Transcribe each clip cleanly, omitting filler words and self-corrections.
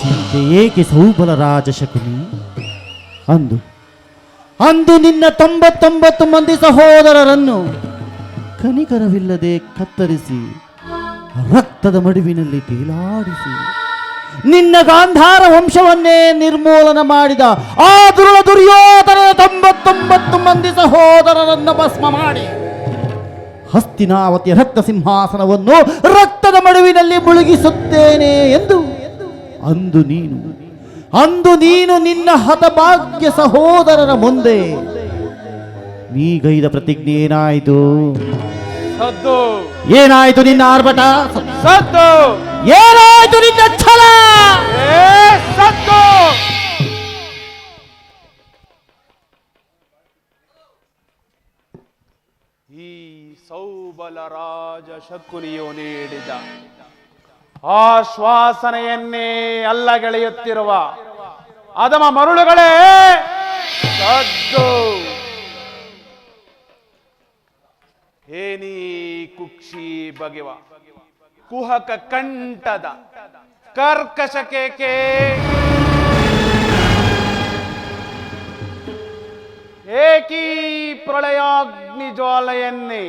ಚಿಂತೆ ಏಕೆ ಸೌಬಲ ರಾಜ ಶಕುನಿ? ಅಂದು ಅಂದು ನಿನ್ನ 99 ಮಂದಿ ಸಹೋದರರನ್ನು ಕನಿಕರವಿಲ್ಲದೆ ಕತ್ತರಿಸಿ ರಕ್ತದ ಮಡುವಿನಲ್ಲಿ ತೇಲಾಡಿಸಿ ನಿನ್ನ ಗಾಂಧಾರ ವಂಶವನ್ನೇ ನಿರ್ಮೂಲನ ಮಾಡಿದ ಆ ದುರ್ಯೋಧನನ 99 ಮಂದಿ ಸಹೋದರರನ್ನು ಭಸ್ಮ ಮಾಡಿ ಹಸ್ತಿನಾವತಿಯ ರಕ್ತ ಸಿಂಹಾಸನವನ್ನು ರಕ್ತದ ಮಡುವಿನಲ್ಲಿ ಮುಳುಗಿಸುತ್ತೇನೆ ಎಂದು ಅಂದು ನೀನು ನಿನ್ನ ಹತಭಾಗ್ಯ ಸಹೋದರರ ಮುಂದೆ ನೀಗೈದ ಪ್ರತಿಜ್ಞೆ ಏನಾಯಿತು? ಸದ್ದು. ಏನಾಯಿತು ನಿನ್ನ ಆರ್ಭಟ? ಸದ್ದು. ಏನಾಯಿತು ನಿನ್ನ ಛಲ? ಸದ್ದು. ಈ ಸೌಬಲ ರಾಜ ಶಕುನಿಯು ನೀಡಿದ ಆಶ್ವಾಸನೆಯನ್ನೇ ಅಲ್ಲಗೆಳೆಯುತ್ತಿರುವ ಅದಮ ಮರುಳುಗಳೇ ಸದ್ದು. ಏನಿ ಕುಕ್ಷಿ ಬಗೆವ ಕುಹಕ ಕಂಠದ ಕರ್ಕಶ ಕೇಕೆ ಏಕೀ ಪ್ರಳಯಾಗ್ನಿ ಜ್ವಾಲೆಯನ್ನೇ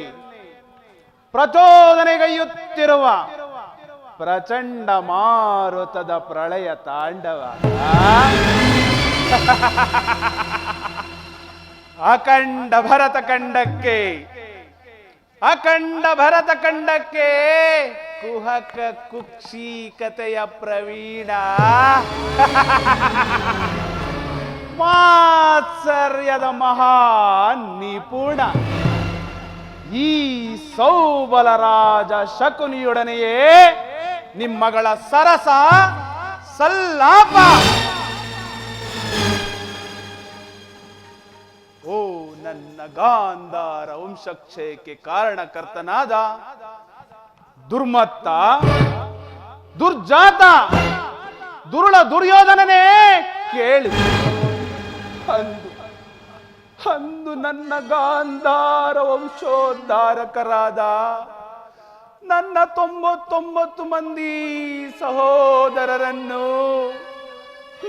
ಪ್ರಚೋದನೆಗೈಯುತ್ತಿರುವ ಪ್ರಚಂಡ ಮಾರುತದ ಪ್ರಳಯ ತಾಂಡವ ಅಖಂಡ ಭರತ ಖಂಡಕ್ಕೆ ಕುಹಕ ಕುಕ್ಷಿಕತೆಯ ಪ್ರವೀಣ ಮಾತ್ಸರ್ಯದ ಮಹಾ ನಿಪುಣ ಈ ಸೌಬಲ ರಾಜ ಶಕುನಿಯೊಡನೆಯೇ ನಿಮ್ಮಗಳ ಸರಸ ಸಲ್ಲಾಪ. ಓ ನನ್ನ ಗಾಂಧಾರ ವಂಶಕ್ಷಯಕ್ಕೆ ಕಾರಣಕರ್ತನಾದ ದುರ್ಮತ್ತ ದುರ್ಜಾತ ದುರುಳ ದುರ್ಯೋಧನನೇ ಕೇಳಿ. ಅಂದು ನನ್ನ ಗಾಂಧಾರ ವಂಶೋದ್ಧಾರಕರಾದ ನನ್ನ 99 ಮಂದಿ ಸಹೋದರರನ್ನು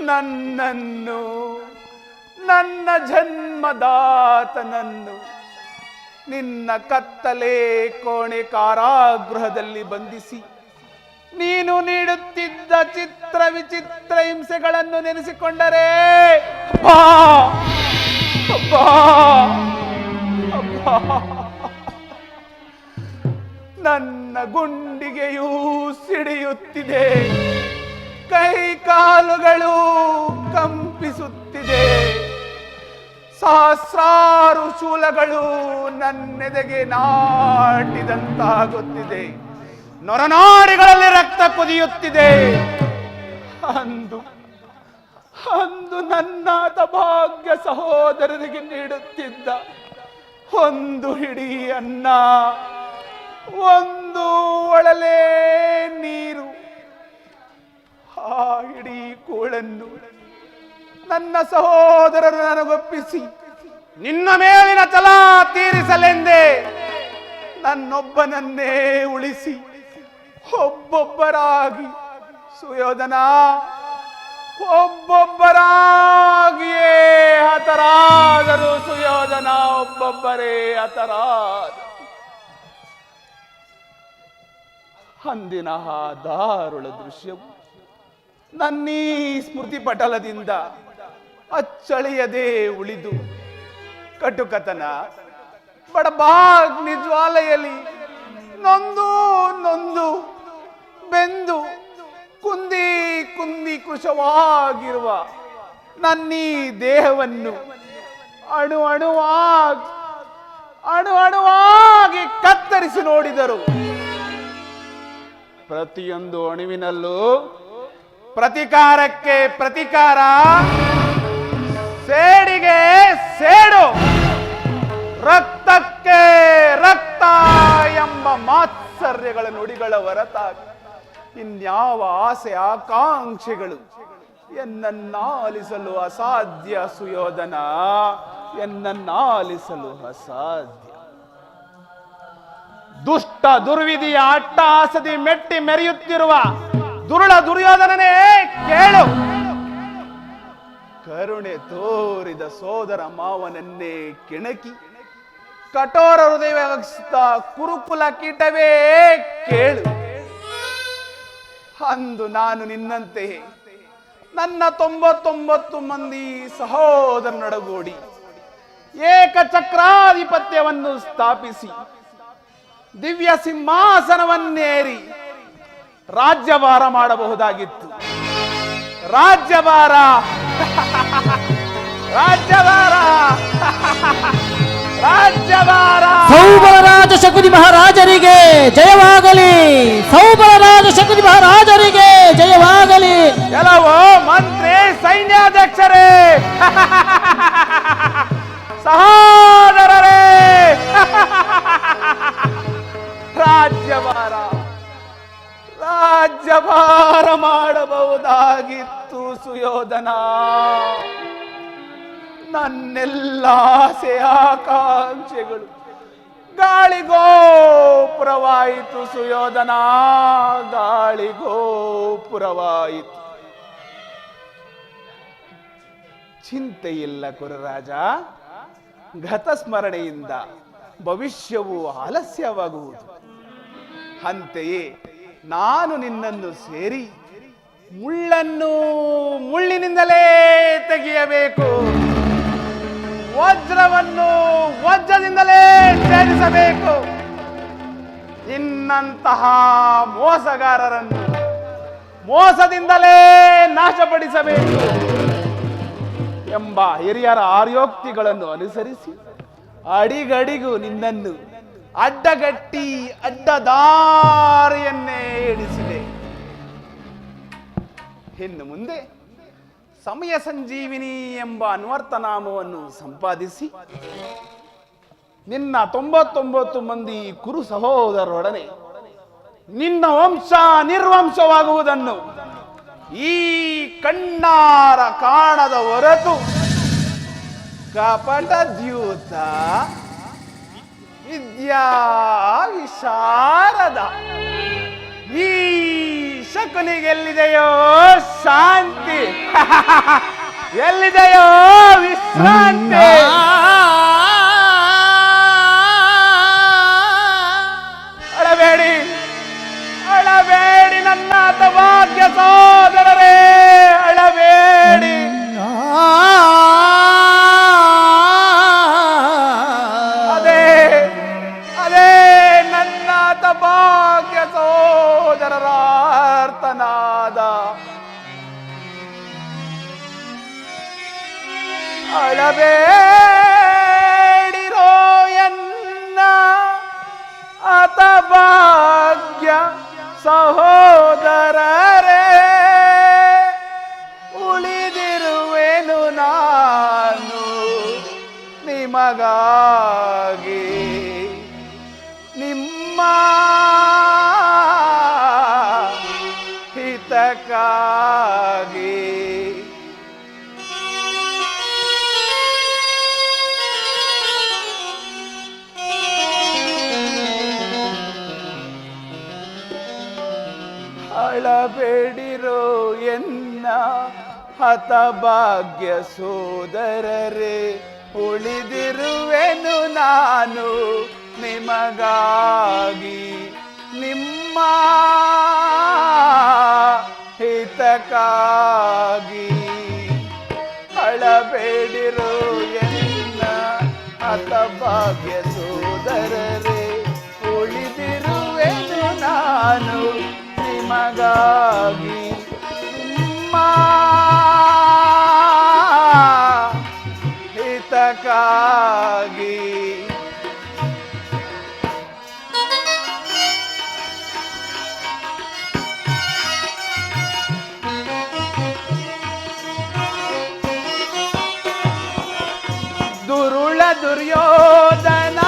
ನನ್ನನ್ನು ನನ್ನ ಜನ್ಮದಾತನನ್ನು ನಿನ್ನ ಕತ್ತಲೆ ಕೋಣೆ ಕಾರಾಗೃಹದಲ್ಲಿ ಬಂಧಿಸಿ ನೀನು ನೀಡುತ್ತಿದ್ದ ಚಿತ್ರ ವಿಚಿತ್ರ ಹಿಂಸೆಗಳನ್ನು ನೆನೆಸಿಕೊಂಡರೆ ನನ್ನ ಗುಂಡಿಗೆಯೂ ಸಿಡಿಯುತ್ತಿದೆ, ಕೈ ಕಾಲುಗಳು ಕಂಪಿಸುತ್ತಿದೆ, ಸಹಸ್ರಾರು ಶೂಲಗಳು ನನ್ನೆದೆಗೆ ನಾಟಿದಂತಾಗುತ್ತಿದೆ, ನೊರನಾಡಿಗಳಲ್ಲಿ ರಕ್ತ ಕುದಿಯುತ್ತಿದೆ. ಅಂದು ನನ್ನ ಭಾಗ್ಯ ಸಹೋದರರಿಗೆ ನೀಡುತ್ತಿದ್ದ ಒಂದು ಹಿಡಿ ಅನ್ನ, ಒಂದು ಒಳಲೆ ನೀರು, ಆ ಹಿಡಿ ಕೂಳನ್ನು ನನ್ನ ಸಹೋದರರು ನನಗೊಪ್ಪಿಸಿ ನಿನ್ನ ಮೇಲಿನ ಛಲ ತೀರಿಸಲೆಂದೇ ನನ್ನೊಬ್ಬನನ್ನೇ ಉಳಿಸಿ ಒಬ್ಬೊಬ್ಬರಾಗಿ ಸುಯೋಧನ ಒಬ್ಬೊಬ್ಬರಾಗಿಯೇ ಹತರಾದರು. ಸುಯೋಧನ ಒಬ್ಬೊಬ್ಬರೇ ಹತರಾದ. ಅಂದಿನ ಆ ದಾರುಳ ದೃಶ್ಯವು ನನ್ನೀ ಸ್ಮೃತಿ ಪಟಲದಿಂದ ಅಚ್ಚಳಿಯದೇ ಉಳಿದು ಕಟುಕತನ ಬಡಬಾಗ್ನಿ ಜ್ವಾಲೆಯಲ್ಲಿ ನೊಂದು ನೊಂದು ಬೆಂದು ಕುಂದಿ ಕುಂದಿ ಕೃಶವಾಗಿರುವ ನನ್ನೀ ದೇಹವನ್ನು ಅಣು ಅಣುವಾಗಿ ಕತ್ತರಿಸಿ ನೋಡಿದರು. ಪ್ರತಿಯೊಂದು ಅಣುವಿನಲ್ಲೂ ಪ್ರತಿಕಾರಕ್ಕೆ ಪ್ರತಿಕಾರ, ಸೇಡಿಗೆ ಸೇಡು, ರಕ್ತಕ್ಕೆ ರಕ್ತ ಎಂಬ ಮಾತ್ಸರ್ಯಗಳ ನುಡಿಗಳ ಹೊರತಾಗಿ ಇನ್ಯಾವ ಆಸೆ ಆಕಾಂಕ್ಷೆಗಳು ಎನ್ನನ್ನಾಲಿಸಲು ಅಸಾಧ್ಯ. ಸುಯೋಧನ, ಎನ್ನನ್ನಾಲಿಸಲು ಅಸಾಧ್ಯ. ದುಷ್ಟ ದುರ್ವಿಧಿಯ ಅಟ್ಟಹಾಸದಿ ಮೆಟ್ಟಿ ಮೆರೆಯುತ್ತಿರುವ ದುರುಳ ದುರ್ಯೋಧನನೇ ಕೇಳು. ತೋರಿದ ಸೋದರ ಮಾವನನ್ನೇ ಕೆಣಕಿ ಕಠೋರ ಹೃದಯವಾಗಿಸಿದ ಕುರುಕುಲ ಕೀಟವೇ ಕೇಳು. ಅಂದು ನಾನು ನಿನ್ನಂತೆ ನನ್ನ 99 ಮಂದಿ ಸಹೋದರನೊಡಗೂಡಿ ಏಕಚಕ್ರಾಧಿಪತ್ಯವನ್ನು ಸ್ಥಾಪಿಸಿ ದಿವ್ಯ ಸಿಂಹಾಸನವನ್ನೇರಿ ರಾಜ್ಯಭಾರ ಮಾಡಬಹುದಾಗಿತ್ತು. ರಾಜ್ಯಭಾರ ರಾಜ್ಯಭಾರ ರಾಜ್ಯಭಾರ. ಸೌಬಲರಾಜ ಶಕುನಿ ಮಹಾರಾಜರಿಗೆ ಜಯವಾಗಲಿ. ಸೌಬಲರಾಜ ಶಕುನಿ ಮಹಾರಾಜರಿಗೆ ಜಯವಾಗಲಿ. ಕೆಲವು ಮಂತ್ರಿ ಸೈನ್ಯಾಧ್ಯಕ್ಷರೇ, ಸಹೋದರರೇ, ರಾಜ್ಯಭಾರ ರಾಜ್ಯಭಾರ ಮಾಡಬಹುದಾಗಿತ್ತು ಸುಯೋಧನ. ನನ್ನೆಲ್ಲ ಆಸೆ ಆಕಾಂಕ್ಷೆಗಳು ಗಾಳಿಗೋಪುರವಾಯಿತು ಸುಯೋಧನ, ಗಾಳಿಗೋಪುರವಾಯಿತು. ಚಿಂತೆಯಿಲ್ಲ ಕುರುರಾಜ, ಗತಸ್ಮರಣೆಯಿಂದ ಭವಿಷ್ಯವು ಆಲಸ್ಯವಾಗುವುದು. ಅಂತೆಯೇ ನಾನು ನಿನ್ನನ್ನು ಸೇರಿ ಮುಳ್ಳನ್ನು ಮುಳ್ಳಿನಿಂದಲೇ ತೆಗೆಯಬೇಕು, ವಜ್ರವನ್ನು ವಜ್ರದಿಂದಲೇ ಛೇದಿಸಬೇಕು, ಇನ್ನಂತಹ ಮೋಸಗಾರರನ್ನು ಮೋಸದಿಂದಲೇ ನಾಶಪಡಿಸಬೇಕು ಎಂಬ ಹಿರಿಯರ ಆರ್ಯೋಕ್ತಿಗಳನ್ನು ಅನುಸರಿಸಿ ಅಡಿಗಡಿಗೂ ನಿನ್ನನ್ನು ಅಡ್ಡಗಟ್ಟಿ ಅಡ್ಡದಾರಿಯನ್ನೇ ಇಡಿಸಿದೆ. ಇನ್ನು ಮುಂದೆ ಸಮಯ ಸಂಜೀವಿನಿ ಎಂಬ ಅನ್ವರ್ಥನಾಮವನ್ನು ಸಂಪಾದಿಸಿ ನಿನ್ನ 99 ಮಂದಿ ಕುರು ಸಹೋದರರೊಡನೆ ನಿನ್ನ ವಂಶ ನಿರ್ವಂಶವಾಗುವುದನ್ನು ಈ ಕಣ್ಣಾರ ಕಾಣದ ಹೊರತು ಕಪಟ ದ್ಯೂತ ವಿದ್ಯಾ ವಿಶಾರದ ಈ ಶಕುನಿಗೆಲ್ಲಿದೆಯೋ ಶಾಂತಿ, ಎಲ್ಲಿದೆಯೋ ವಿಶ್ರಾಂತಿ. ಅಳಬೇಡಿ ಅಳಬೇಡಿ ನನ್ನ ಭಾಗ್ಯ ಸೋದರರೇ, ಅಳಬೇಡಿ. ಅದೇ ಅದೇ ನನ್ನ ಭಾಗ್ಯ ಸೋದರರ ಅರ್ಥನಾದ. ಅಳಬೇಡಿರೋ ಎನ್ನ ಅತಭಾಗ್ಯ ಸಹೋದರರೇ, ಉಳಿದಿರುವೆನು ನಾನು ನಿಮಗಾಗಿ, ನಿಮ್ಮ ಹಿತಕ್ಕಾಗಿ. ಅಳಬೇಡಿರೋ ಎನ್ನ ಹತಭಾಗ್ಯ ಸೋದರರೇ, ಉಳಿದಿರುವೆನು ನಾನು ನಿಮಗಾಗಿ, ನಿಮ್ಮ ಹಿತಕ್ಕಾಗಿ. ಅಳಬೇಡಿರೋ ಎನ್ನ ಹತಭಾಗ್ಯ ಸೋದರರೇ, ಉಳಿದಿರುವೆನು ನಾನು ನಿಮಗಾಗಿ, ನಿಮ್ಮ ಹಿತಕ್ಕಾಗಿ. ದುರುಳ ದುರ್ಯೋಧನ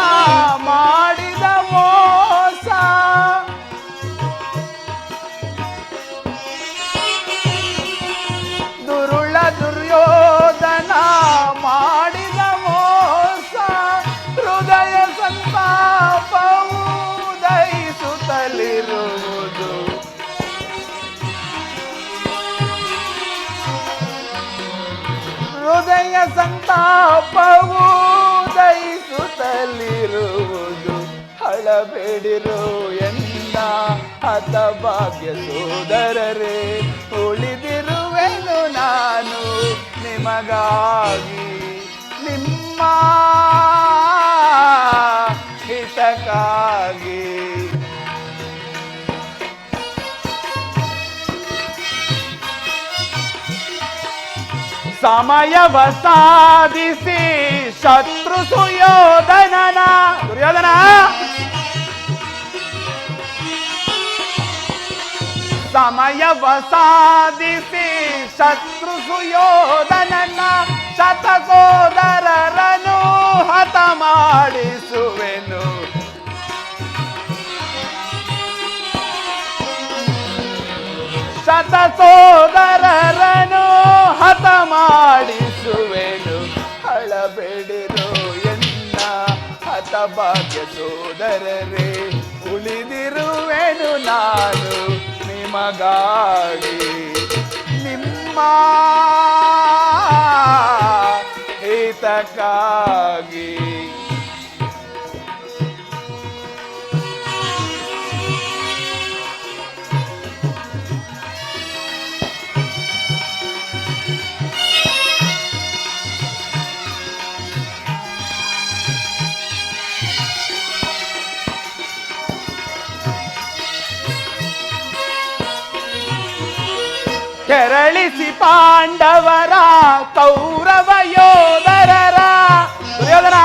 ಮಾಡಿದ ಮೋಸ, ದುರುಳ ದುರ್ಯೋಧನ ಮಾಡಿದ ಮೋಸ, ಹೃದಯ ಸಂತಾಪವು ದಹಿಸುತ್ತಲಿರುವುದು. ಹೃದಯ ಸಂತಾಪವು ದಯಿಸುತ್ತಲಿರುವುದು. ಹಳಬೇಡಿರು ಎಂದ ಹತಭಾಗ್ಯ ಸೋದರರೇ, ಉಳಿದಿರುವೆನು ನಾನು ನಿಮಗಾಗಿ, ನಿಮ್ಮ ಹಿತಕ್ಕಾಗಿ. ಸಮಯವ ಸಾಧಿಸಿ ಶತ್ರು ಸುಯೋಧನನ ದುರ್ಯೋಧನ ಸಮಯವ ಸಾಧಿಸಿ ಶತ್ರು ಸುಯೋಧನನ ಶತಸೋದರರನು ಹತ ಮಾಡಿಸುವೆನು. ಶತಸೋದರರನು ಹತ ಮಾಡಿಸುವೆನು. ಹಳಬೇಡಿರು ಎನ್ನ ಹತಭಾಗ್ಯ ಸೋದರರೇ, ಉಳಿದಿರುವೆನು ನಾನು ನಿಮಗಾಗಿ, ನಿಮ್ಮ ಹಿತಕ್ಕಾಗಿ. ಕೆರಳಿಸಿ ಪಾಂಡವರ ಕೌರವ ಯೋಧರರ ದುರ್ಯೋಧನ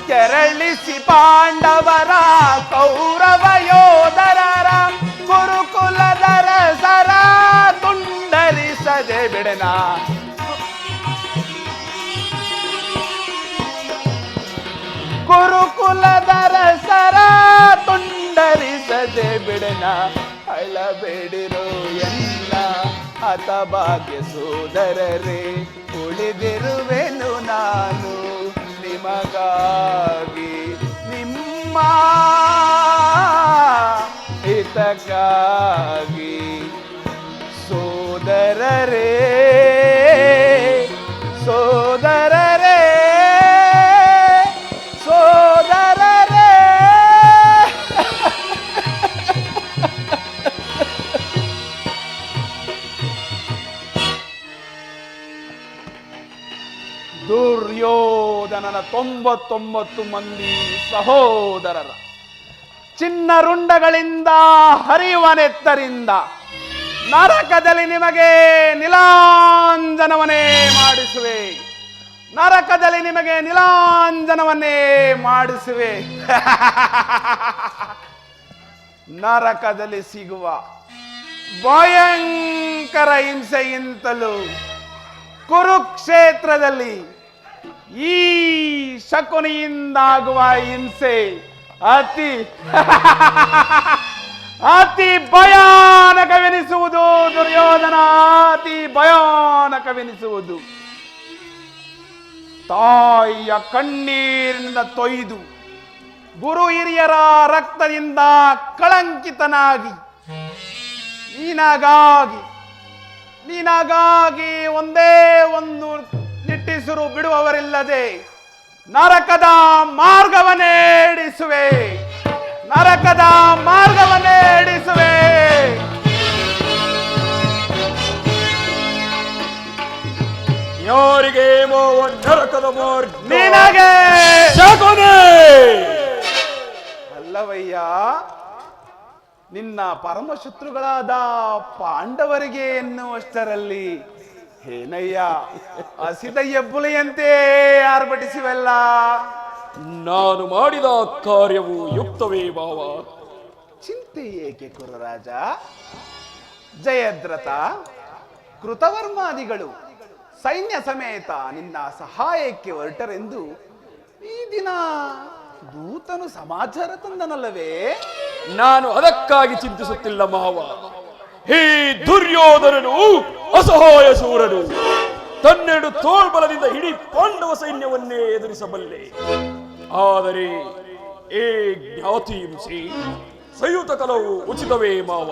ಕೆರಳಿಸಿ ಪಾಂಡವರ ಕೌರವ ಯೋಧರರ ಗುರುಕುಲದರ ಸರ ತುಂಡರಿಸದೆ ಬಿಡನ. ಗುರುಕುಲದರ ಸರ ತುಂಡರಿಸದೆ ಬಿಡನ. ಹಳಬೇಡಿರೋ ಎಲ್ಲ ಹತಭಾಗ್ಯ ಸೋದರರೇ, ಉಳಿದಿರುವೆನು ನಾನು ನಿಮಗಾಗಿ, ನಿಮ್ಮ ಹಿತಕ್ಕಾಗಿ. ಸೋದರರೇ ಸೋದರರೇ ಸೋದರರೇ ದುರ್ಯೋಧನನ 99 ಮಂದಿ ಸಹೋದರರ ಚಿನ್ನರುಂಡಗಳಿಂದ ಹರಿಯುವ ನೆತ್ತರಿಂದ ನರಕದಲ್ಲಿ ನಿಮಗೆ ನೀಲಾಂಜನವನ್ನೇ ಮಾಡಿಸುವೆ. ನರಕದಲ್ಲಿ ನಿಮಗೆ ನೀಲಾಂಜನವನ್ನೇ ಮಾಡಿಸುವೆ. ನರಕದಲ್ಲಿ ಸಿಗುವ ಭಯಂಕರ ಹಿಂಸೆಯಿಂತಲೂ ಕುರುಕ್ಷೇತ್ರದಲ್ಲಿ ಈ ಶಕುನಿಯಿಂದಾಗುವ ಹಿಂಸೆ ಅತಿ ಅತಿ ಭಯಾನಕವೆನಿಸುವುದು. ದುರ್ಯೋಧನ, ಅತಿ ಭಯಾನಕವೆನಿಸುವುದು. ತಾಯಿಯ ಕಣ್ಣೀರಿನಿಂದ ತೊಯ್ದು ಗುರು ಹಿರಿಯರ ರಕ್ತದಿಂದ ಕಳಂಕಿತನಾಗಿ ನೀನಾಗಾಗಿ ಒಂದೇ ಒಂದು ನಿಟ್ಟಿಸಿರು ಬಿಡುವವರಿಲ್ಲದೆ ನರಕದ ಮಾರ್ಗವನ್ನೇ ಹಿಡಿಸುವೆ. ನರಕದ ಮಾರ್ಗವನ್ನೇ ಹಿಡಿಸುವೆ. ಯಾರಿಗೆ ನರಕದ ಮಾರ್ಗ? ನಿನಗೆ. ಶಕುನಿ ಅಲ್ಲವಯ್ಯ, ನಿನ್ನ ಪರಮಶತ್ರುಗಳಾದ ಪಾಂಡವರಿಗೆ ಎನ್ನುವಷ್ಟರಲ್ಲಿ ಏನಯ್ಯ ಹಸಿದ ಹೆಬ್ಬುಲಿಯಂತೆ ಆರ್ಭಟಿಸುವಲ್ಲ. ನಾನು ಮಾಡಿದ ಕಾರ್ಯವು ಯುಕ್ತವೇ ಭಾವ. ಚಿಂತೆ ಏಕೆ ಕುರುರಾಜ? ಜಯದ್ರಥ, ಕೃತವರ್ಮಾದಿಗಳು ಸೈನ್ಯ ಸಮೇತ ನಿನ್ನ ಸಹಾಯಕ್ಕೆ ಹೊರಟರೆಂದು ಈ ದಿನ ದೂತನು ಸಮಾಚಾರ ತಂದನಲ್ಲವೇ? ನಾನು ಅದಕ್ಕಾಗಿ ಚಿಂತಿಸುತ್ತಿಲ್ಲ ಮಾವ. ಈ ದುರ್ಯೋಧನನು ಅಸಹಾಯ ಶೂರನು. ತನ್ನೆರಡು ತೋಳ್ಬಲದಿಂದ ಇಡೀ ಪಾಂಡವ ಸೈನ್ಯವನ್ನೇ ಎದುರಿಸಬಲ್ಲೆ. ಆದರೆ ಏ ಜ್ಞಾತಿ ಹಿಂಸೆ, ಸಂಯುತ ಕಲವು ಉಚಿತವೇ ಮಾವ.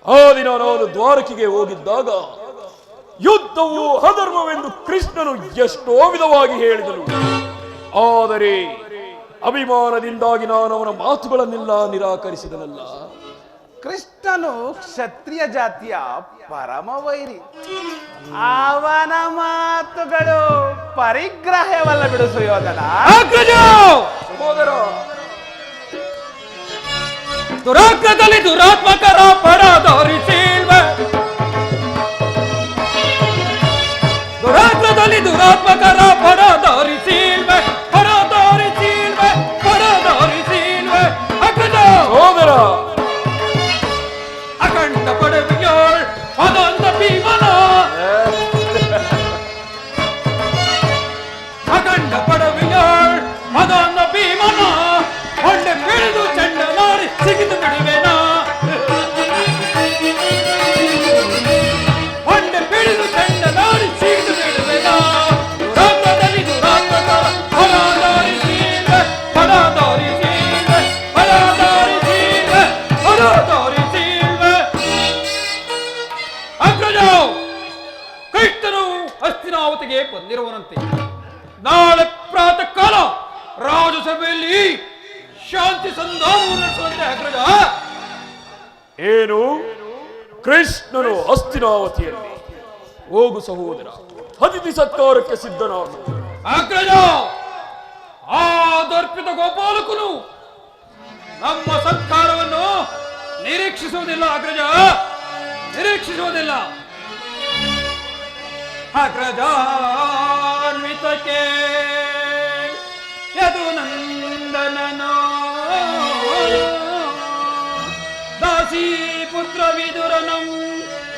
ಆ ದಿನ ನಾನು ದ್ವಾರಕೆಗೆ ಹೋಗಿದ್ದಾಗ ಯುದ್ಧವು ಅಧರ್ಮವೆಂದು ಕೃಷ್ಣನು ಎಷ್ಟೋ ವಿಧವಾಗಿ ಹೇಳಿದನು. ಆದರೆ ಅಭಿಮಾನದಿಂದಾಗಿ ನಾನು ಅವನ ಮಾತುಗಳನ್ನೆಲ್ಲ ನಿರಾಕರಿಸಿದನಲ್ಲ. ಕೃಷ್ಣನು ಕ್ಷತ್ರಿಯ ಜಾತಿಯ ಪರಮವೈರಿ. ಅವನ ಮಾತುಗಳು ಪರಿಗ್ರಹವಲ್ಲ ಬಿಡು ಸುಯೋಧನ. ಸಹೋದರ, ದುರಾಗ್ರದಲ್ಲಿ ದುರಾತ್ಮಕರ ಪಡದೋರಿಸಿಲ್ವೆ, ದುರಾಗ್ರದಲ್ಲಿ ದುರಾತ್ಮಕರ ಪಡದೋರಿಸಿಲ್ವೆ, ಪಡದೋರಿಸಿಲ್ವೆ, ಪಡದೋರಿಸಿಲ್ವೆ. ಅಗ್ರಜ ಸಹೋದರ, ಅಖಂಡ ಪಡವಿಯೋಳ್ ಅದೊಂದ ಭೀಮನ, ಅಖಂಡ ಪಡವಿಯೋಳ್ ಅದೊಂದ ಭೀಮನ ಹೊಂಡೆ ಬಿಳಿದು ಚಂಡ ಮಾಡಿ ಸಿಗಿದು ಬಿಡುವೆನ, ಹೊಂಡೆ ಬಿಳಿದು ಚಂಡ ಮಾಡಿ ಸಿಗಿದು ಬಿಡುವೆನ. ದುರಾತ್ಮದಲ್ಲಿ ದುರಾತ್ಮಕರ ಪಡದೋರಿಸಿಲ್ವೆ, ಪಡದೋರಿಸಿಲ್ವೆ, ಪಡದೋರಿಸಿಲ್ವೆ, ಪಡದೋರಿಸಿಲ್ವೆ. ಅಗ್ರಜ, ಕೃಷ್ಣನು ಹಸ್ತಿನಾವತಿಗೆ ಬಂದಿರುವನಂತೆ. ನಾಳೆ ಪ್ರಾತಃ ಕಾಲ ರಾಜಸಭೆಯಲ್ಲಿ ಶಾಂತಿ ಸಂಧಾನವನ್ನು ನಡೆಸುವಂತೆ. ಅಗ್ರಜ, ಏನು ಕೃಷ್ಣನು ಹಸ್ತಿನಾವತಿಯಲ್ಲಿ? ಹೋಗು ಸಹೋದರ, ಅತಿಥಿ ಸತ್ಕಾರಕ್ಕೆ ಸಿದ್ಧನಾಗು. ಅಗ್ರಜ, ಆ ದರ್ಪಿತ ಗೋಪಾಲಕನು ನಮ್ಮ ಸತ್ಕಾರವನ್ನು ನಿರೀಕ್ಷಿಸುವುದಿಲ್ಲ. ಅಗ್ರಜ, ನಿರೀಕ್ಷಿಸುವುದಿಲ್ಲ. ಅಗ್ರಜಾನ್ವಿತಕ್ಕೆ ಯದು ನಂದನನೋ ದಾಸಿ ಪುತ್ರ ವಿದುರನಂ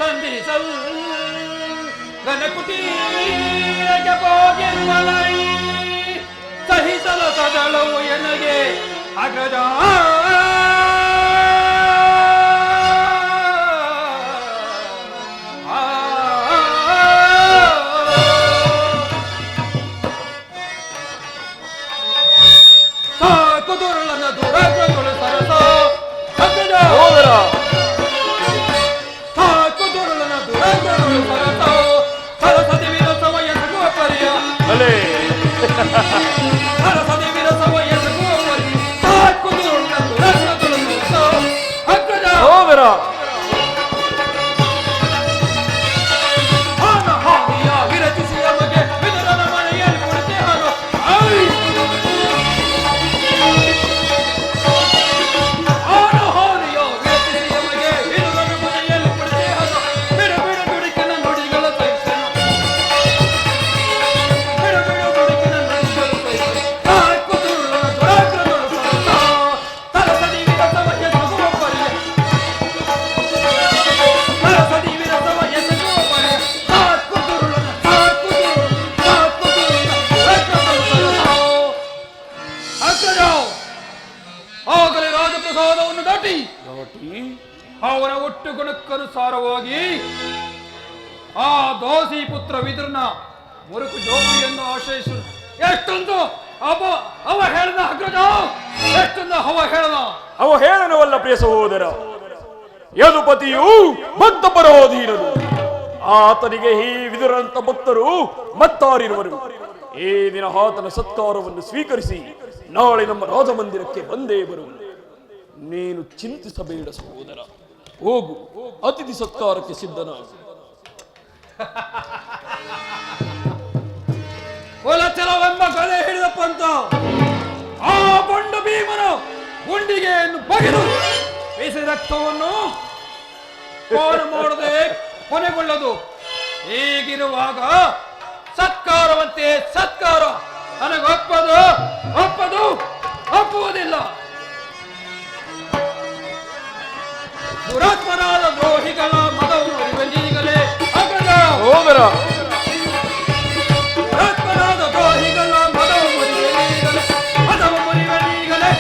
ಸಂಧಿಸಲ್ ಘನಕುಟೀರಕ್ಕೆ ಹೋಗಿರುವಲೈ ಸಹಿಸಲ ಸದಳವು ಎನಗೆ. ಅಗ್ರಜ, ಕುದುರಳನ್ನ ದುರಾಗ್ರಗಳು ಸರಸ. ಅಗ್ರಜ, ಕುದುರಳನ್ನ ದುರಾಗ್ರಗಳು ಸರಸ ಸರಸದಿ ವಿರಸವ ಎಸಗುವ ಪರಿಯ, ಸರಸದಿ ವಿರಸವ ಎಸಗುವ ಪರಿಯ ಕುದುರಳನ್ನ ದುರಾಗ್ರಗಳು ಸರಸ. ಅಗ್ರಜ, ಸಹೋದರ, ಹಾನ ಹಾನಿಯ ವಿರಚಿಸಿ ನಮಗೆ ವಿದುರನ ಮನೆಯಲ್ಲಿ ಕುಳಿತೆ ಹಾನು. ಆಗಲೇ ರಾಜಪ್ರಸಾದವನ್ನು ದಾಟಿ ಅವನ ಒಟ್ಟು ಗುಣಕ್ಕನುಸಾರವಾಗಿ ಆ ದಾಸಿ ಪುತ್ರ ವಿದುರನ ಮುರುಕು ಜೋಗಿಯನ್ನು ಆಶ್ರಯಿಸು. ಎಷ್ಟೊಂದು ಅವ ಹೇಳದ. ಅಗ್ರಜ, ಎಷ್ಟೊಂದು ಅವ ಹೇಳನವಲ್ಲ ಪ್ರಿಯ ಸಹೋದರ. ಯದುಪತಿಯು ಭಕ್ತ ಪರೋಧೀನರು. ಆತನಿಗೆ ಈ ವಿದುರಂತ ಭಕ್ತರು ಮತ್ತಾರಿರುವರು. ಈ ದಿನ ಆತನ ಸತ್ಕಾರವನ್ನು ಸ್ವೀಕರಿಸಿ ನಾಳೆ ನಮ್ಮ ರಾಜಮಂದಿರಕ್ಕೆ ಬಂದೇ ಬರುವುದು. ನೀನು ಚಿಂತಿಸಬೇಡ ಸಹೋದರ, ಹೋಗು, ಅತಿಥಿ ಸತ್ಕಾರಕ್ಕೆ ಸಿದ್ಧನಾಗು. ಕುಲಚಲವೆಂಬ ಗದೆ ಹಿಡಿದಪ್ಪ ಅಂತ ಆ ಬಂಡು ಭೀಮನು ಗುಂಡಿಗೆಯನ್ನು ಬಗೆದು ಬೀಸಿ ರಕ್ತವನ್ನು ಪಾರು ಮಾಡದೆ ಕೊನೆಗೊಳ್ಳದು. ಹೀಗಿರುವಾಗ ಸತ್ಕಾರವಂತೆ ಸತ್ಕಾರ ಒಪ್ಪುವುದಿಲ್ಲ. ದುರಾತ್ಮನಾದ ದ್ರೋಹಿಗಳ ಮದವು ಈಗಲೇ ಹೋಗರ ದುರಾತ್ಮನಾದ ದ್ರೋಹಿಗಳ ಮದವು ಮುರಿಗಲೇ ಮದವು ಮುರಿಗಲೀಗಲೇ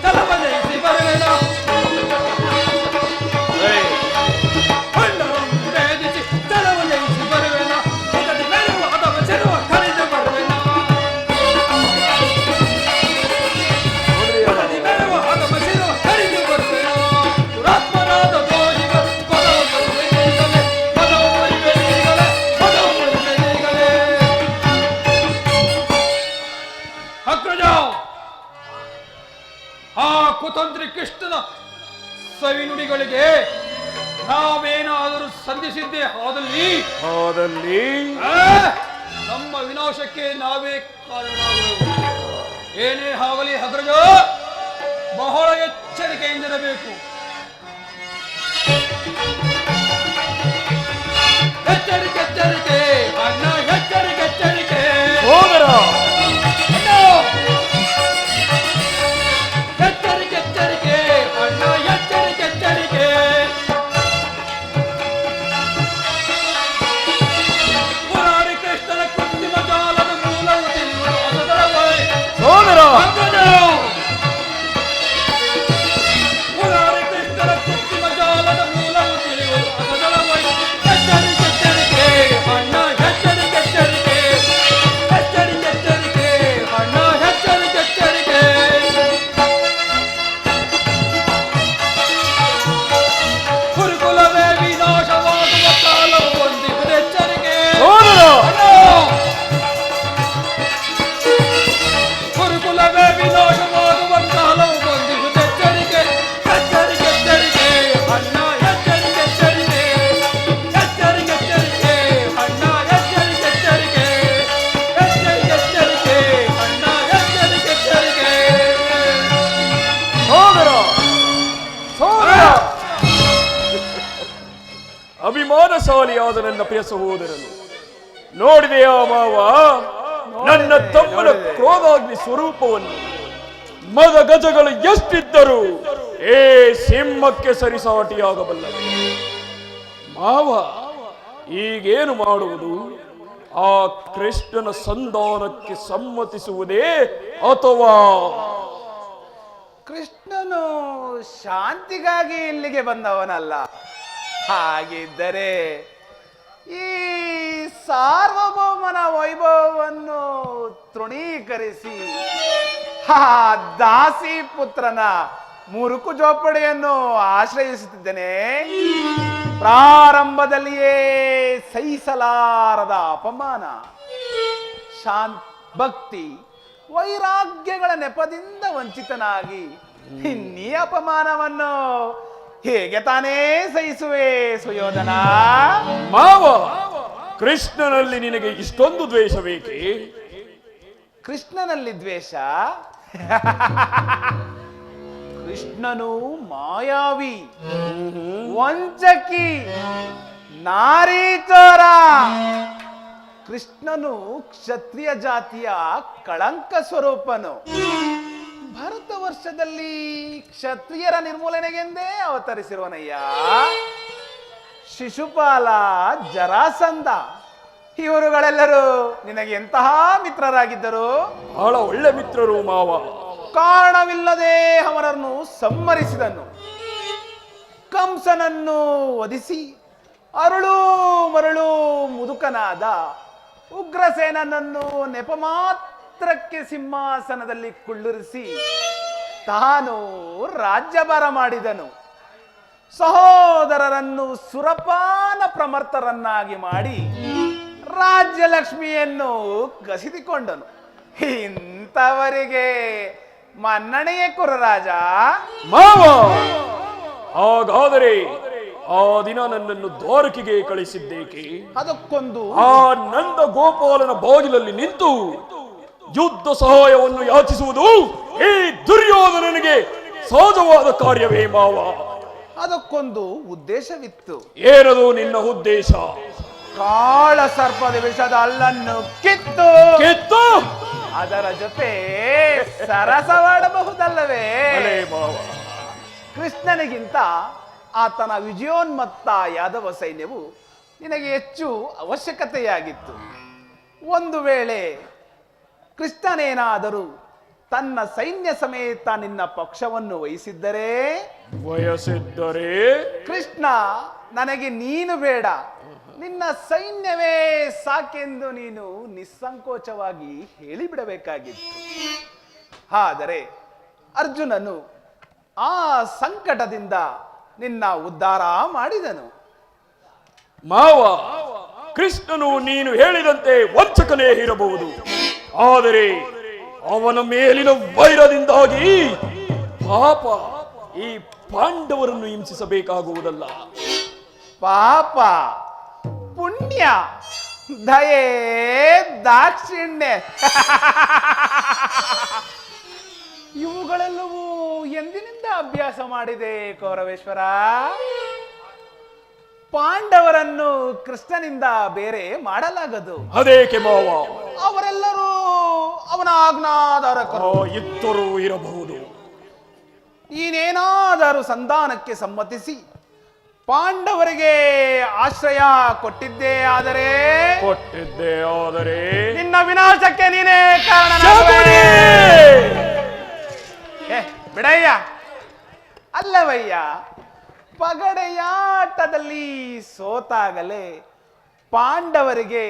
ತಲವನೈಸಿ ಬರುವೆನ ತಲವನೈಸಿ ಬರುವೆನ ಇದನ್ನು ಮೆರುವ ಅಥವಾ ಚೆರುವ ಕರೆದು ಬರುವೆನ. ಕುತಂತ್ರಿ ಕೃಷ್ಣನ ಸವಿನುಡಿಗಳಿಗೆ ನಾವೇನಾದರೂ ಸಂಧಿಸಿದ್ದೇ ಆದಲ್ಲಿ ನಮ್ಮ ವಿನಾಶಕ್ಕೆ ನಾವೇ ಕಾರಣವಾಗುವುದು. ಏನೇ ಆಗಲಿ ಅಗ್ರಜ, ಬಹಳ ಎಚ್ಚರಿಕೆಯಿಂದಿರಬೇಕು. ಎಚ್ಚರಿಕೆ ಎಚ್ಚರಿಕೆ ಅಣ್ಣ, ಎಚ್ಚರಿಕೆ ಎಚ್ಚರಿಕೆ ಸೋದರ. ಎಚ್ಚರಿಕೆ ಎಚ್ಚರಿಕೆ ಅಣ್ಣ, ಎಚ್ಚರಿಕೆ ಎಚ್ಚರಿಕೆ. ಮುರಾರಿ ಕೃಷ್ಣನ ಕೃತ್ರಿಮ ಜಾಲದ ಮೂಲವು ತಿಳಿಯುವುದು ಅಸದರವೇ ಸೋದರ. ಮುರಾರಿ ಕೃಷ್ಣನ ಕೃತ್ರಿಮ ಜಾಲದ ಮೂಲವು ತಿಳಿಯುವುದು ಅಸದರವೇ. ಎಚ್ಚರಿಕೆ ಎಚ್ಚರಿಕೆ ಅಣ್ಣ, ಎಚ್ಚರಿಕೆ ಎಚ್ಚರಿಕೆ. ಎಚ್ಚರಿಕೆ ಎಚ್ಚರಿಕೆ ಅಣ್ಣ, ಎಚ್ಚರಿಕೆ ಎಚ್ಚರಿಕೆ. ಗುರುಕುಲವೇ ವಿನಾಶವಾಗುವ ಕಾಲವು ಬಂದಿದೆ, ಎಚ್ಚರಿಕೆ. ಗುರುಕುಲವೇ ವಿನಾಶವಾಗುವ ಕಾಲವು ಬಂದಿದೆ, ಎಚ್ಚರಿಕೆ. ಎಚ್ಚರಿಕೆ ಎಚ್ಚರಿಕೆ ಅಣ್ಣ, ಎಚ್ಚರಿಕೆ ಎಚ್ಚರಿಕೆ. ಎಚ್ಚರಿಕೆ ಎಚ್ಚರಿಕೆ ಅಣ್ಣ, ಎಚ್ಚರಿಕೆ ಎಚ್ಚರಿಕೆ. ಎಚ್ಚರಿಕೆ ಎಚ್ಚರಿಕೆ ಅಣ್ಣ, ಎಚ್ಚರಿಕೆ ಎಚ್ಚರಿಕೆ. ಸೋದರ ಸೋದರ, ಅಭಿಮಾನಶಾಲಿಯಾದ ನನ್ನ ಪ್ರಿಯ ಸಹೋದರನು ನೋಡಿದೆಯಾ ಮಾವ? ನನ್ನ ತಮ್ಮನ ಕ್ರೋಧಾಗ್ನಿ ಸ್ವರೂಪವನ್ನು. ಮದ ಗಜಗಳು ಎಷ್ಟಿದ್ದರೂ ಏ ಸಿಂಹಕ್ಕೆ ಸರಿಸಾಟಿಯಾಗಬಲ್ಲ ಮಾವ. ಈಗೇನು ಮಾಡುವುದು? ಆ ಕೃಷ್ಣನ ಸಂಧಾನಕ್ಕೆ ಸಮ್ಮತಿಸುವುದೇ ಅಥವಾ ಕೃಷ್ಣನು ಶಾಂತಿಗಾಗಿ ಇಲ್ಲಿಗೆ ಬಂದವನಲ್ಲ. ಹಾಗಿದ್ದರೆ ಈ ಸಾರ್ವಭೌಮನ ವೈಭವವನ್ನು ತೃಣೀಕರಿಸಿ ಆ ದಾಸಿ ಪುತ್ರನ ಮುರುಕು ಜೋಪಡಿಯನ್ನು ಆಶ್ರಯಿಸುತ್ತಿದ್ದೇನೆ. ಪ್ರಾರಂಭದಲ್ಲಿಯೇ ಸಹಿಸಲಾರದ ಅಪಮಾನ, ಭಕ್ತಿ ವೈರಾಗ್ಯಗಳ ನೆಪದಿಂದ ವಂಚಿತನಾಗಿ ಇನ್ನೀ ಅಪಮಾನವನ್ನು ಹೇಗೆ ತಾನೇ ಸಹಿಸುವೆ ಸುಯೋಧನ? ಮಾವ, ಕೃಷ್ಣನಲ್ಲಿ ನಿನಗೆ ಇಷ್ಟೊಂದು ದ್ವೇಷ ಬೇಕೇ? ಕೃಷ್ಣನಲ್ಲಿ ದ್ವೇಷ? ಕೃಷ್ಣನು ಮಾಯಾವಿ, ವಂಚಕಿ, ನಾರೀಚೋರ. ಕೃಷ್ಣನು ಕ್ಷತ್ರಿಯ ಜಾತಿಯ ಕಳಂಕ ಸ್ವರೂಪನು. ಭಾರತ ವರ್ಷದಲ್ಲಿ ಕ್ಷತ್ರಿಯರ ನಿರ್ಮೂಲನೆಗೆಂದೇ ಅವತರಿಸಿರುವನಯ್ಯ. ಶಿಶುಪಾಲ, ಜರಾಸಂಧ ಇವರುಗಳೆಲ್ಲರೂ ನಿನಗೆ ಎಂತಹ ಮಿತ್ರರಾಗಿದ್ದರು? ಬಹಳ ಒಳ್ಳೆ ಮಿತ್ರರು ಮಾವ. ಕಾರಣವಿಲ್ಲದೆ ಅವರನ್ನು ಸಂಹರಿಸಿದನು. ಕಂಸನನ್ನು ವಧಿಸಿ ಅರುಳು ಮರಳು ಮುದುಕನಾದ ಉಗ್ರಸೇನನನ್ನು ನೆಪ ಮಾತ್ರಕ್ಕೆ ಸಿಂಹಾಸನದಲ್ಲಿ ಕುಳ್ಳಿರಿಸಿ ತಾನು ರಾಜ್ಯಭಾರ ಮಾಡಿದನು. ಸಹೋದರರನ್ನು ಸುರಪಾನ ಪ್ರಮರ್ತರನ್ನಾಗಿ ಮಾಡಿ ರಾಜ್ಯಲಕ್ಷ್ಮಿಯನ್ನು ಕಸಿದುಕೊಂಡನು. ಇಂಥವರಿಗೆ ಮನ್ನಣೆಯೇ ಕುರರಾಜ. ಮಾವ, ಹಾಗಾದರೆ ಆ ದಿನ ನನ್ನನ್ನು ದ್ವಾರಕೆಗೆ ಕಳಿಸಿದ್ದೇಕೆ? ಅದಕ್ಕೊಂದು ಆ ನಂದ ಗೋಪಾಲನ ಬಾಗಿಲಲ್ಲಿ ನಿಂತು ಯುದ್ಧ ಸಹಾಯವನ್ನು ಯಾಚಿಸುವುದು ಈ ದುರ್ಯೋಧನನಿಗೆ ಸಹಜವಾದ ಕಾರ್ಯವೇ ಮಾವ? ಅದಕ್ಕೊಂದು ಉದ್ದೇಶವಿತ್ತು. ಏನದು ನಿನ್ನ ಉದ್ದೇಶ? ಕಾಳ ಸರ್ಪದ ವಿಷದ ಹಲ್ಲನ್ನು ಕಿತ್ತು ಅದರ ಜೊತೆ ಸರಸವಾಡಬಹುದಲ್ಲವೇ? ಅಲೇ ಮಾವ, ಕೃಷ್ಣನಿಗಿಂತ ಆತನ ವಿಜಯೋನ್ಮತ್ತ ಯಾದವ ಸೈನ್ಯವು ನಿನಗೆ ಹೆಚ್ಚು ಅವಶ್ಯಕತೆಯಾಗಿತ್ತು. ಒಂದು ವೇಳೆ ಕೃಷ್ಣನೇನಾದರೂ ತನ್ನ ಸೈನ್ಯ ಸಮೇತ ನಿನ್ನ ಪಕ್ಷವನ್ನು ವಹಿಸಿದ್ದರೆ ಕೃಷ್ಣ, ನನಗೆ ನೀನು ಬೇಡ, ನಿನ್ನ ಸೈನ್ಯವೇ ಸಾಕೆಂದು ನೀನು ನಿಸ್ಸಂಕೋಚವಾಗಿ ಹೇಳಿಬಿಡಬೇಕಾಗಿತ್ತು. ಆದರೆ ಅರ್ಜುನನು ಆ ಸಂಕಟದಿಂದ ನಿನ್ನ ಉದ್ಧಾರ ಮಾಡಿದನು. ಮಾವ, ಕೃಷ್ಣನು ನೀನು ಹೇಳಿದಂತೆ ವಂಚಕನೇ ಇರಬಹುದು, ಆದರೆ ಅವನ ಮೇಲಿನ ವೈರದಿಂದಾಗಿ ಪಾಪ ಈ ಪಾಂಡವರನ್ನು ಹಿಂಸಿಸಬೇಕಾಗುವುದಲ್ಲ. ಪಾಪ, ಪುಣ್ಯ, ದಯೆ, ದಾಕ್ಷಿಣ್ಯ ಇವುಗಳೆಲ್ಲವೂ ಎಂದಿನಿಂದ ಅಭ್ಯಾಸ ಮಾಡಿದೆ ಕೌರವೇಶ್ವರ. ಪಾಂಡವರನ್ನು ಕೃಷ್ಣನಿಂದ ಬೇರೆ ಮಾಡಲಾಗದು. ಅದೇಕೆ ಮಾವ? ಅವರೆಲ್ಲರೂ ಅವನ ಆಜ್ಞಾಧಾರಕರು. ಇತ್ತರೂ ಇರಬಹುದು. ನೀನೇನಾದರೂ ಸಂಧಾನಕ್ಕೆ ಸಮ್ಮತಿಸಿ ಪಾಂಡವರಿಗೆ ಆಶ್ರಯ ಕೊಟ್ಟಿದ್ದೇ ಆದರೆ ನಿನ್ನ ವಿನಾಶಕ್ಕೆ ನೀನೇ ಕಾರಣ. ಬಿಡಯ್ಯ, ಅಲ್ಲವಯ್ಯ, ಪಗಡೆಯಾಟದಲ್ಲಿ ಸೋತಾಗಲೇ ಪಾಂಡವರಿಗೆ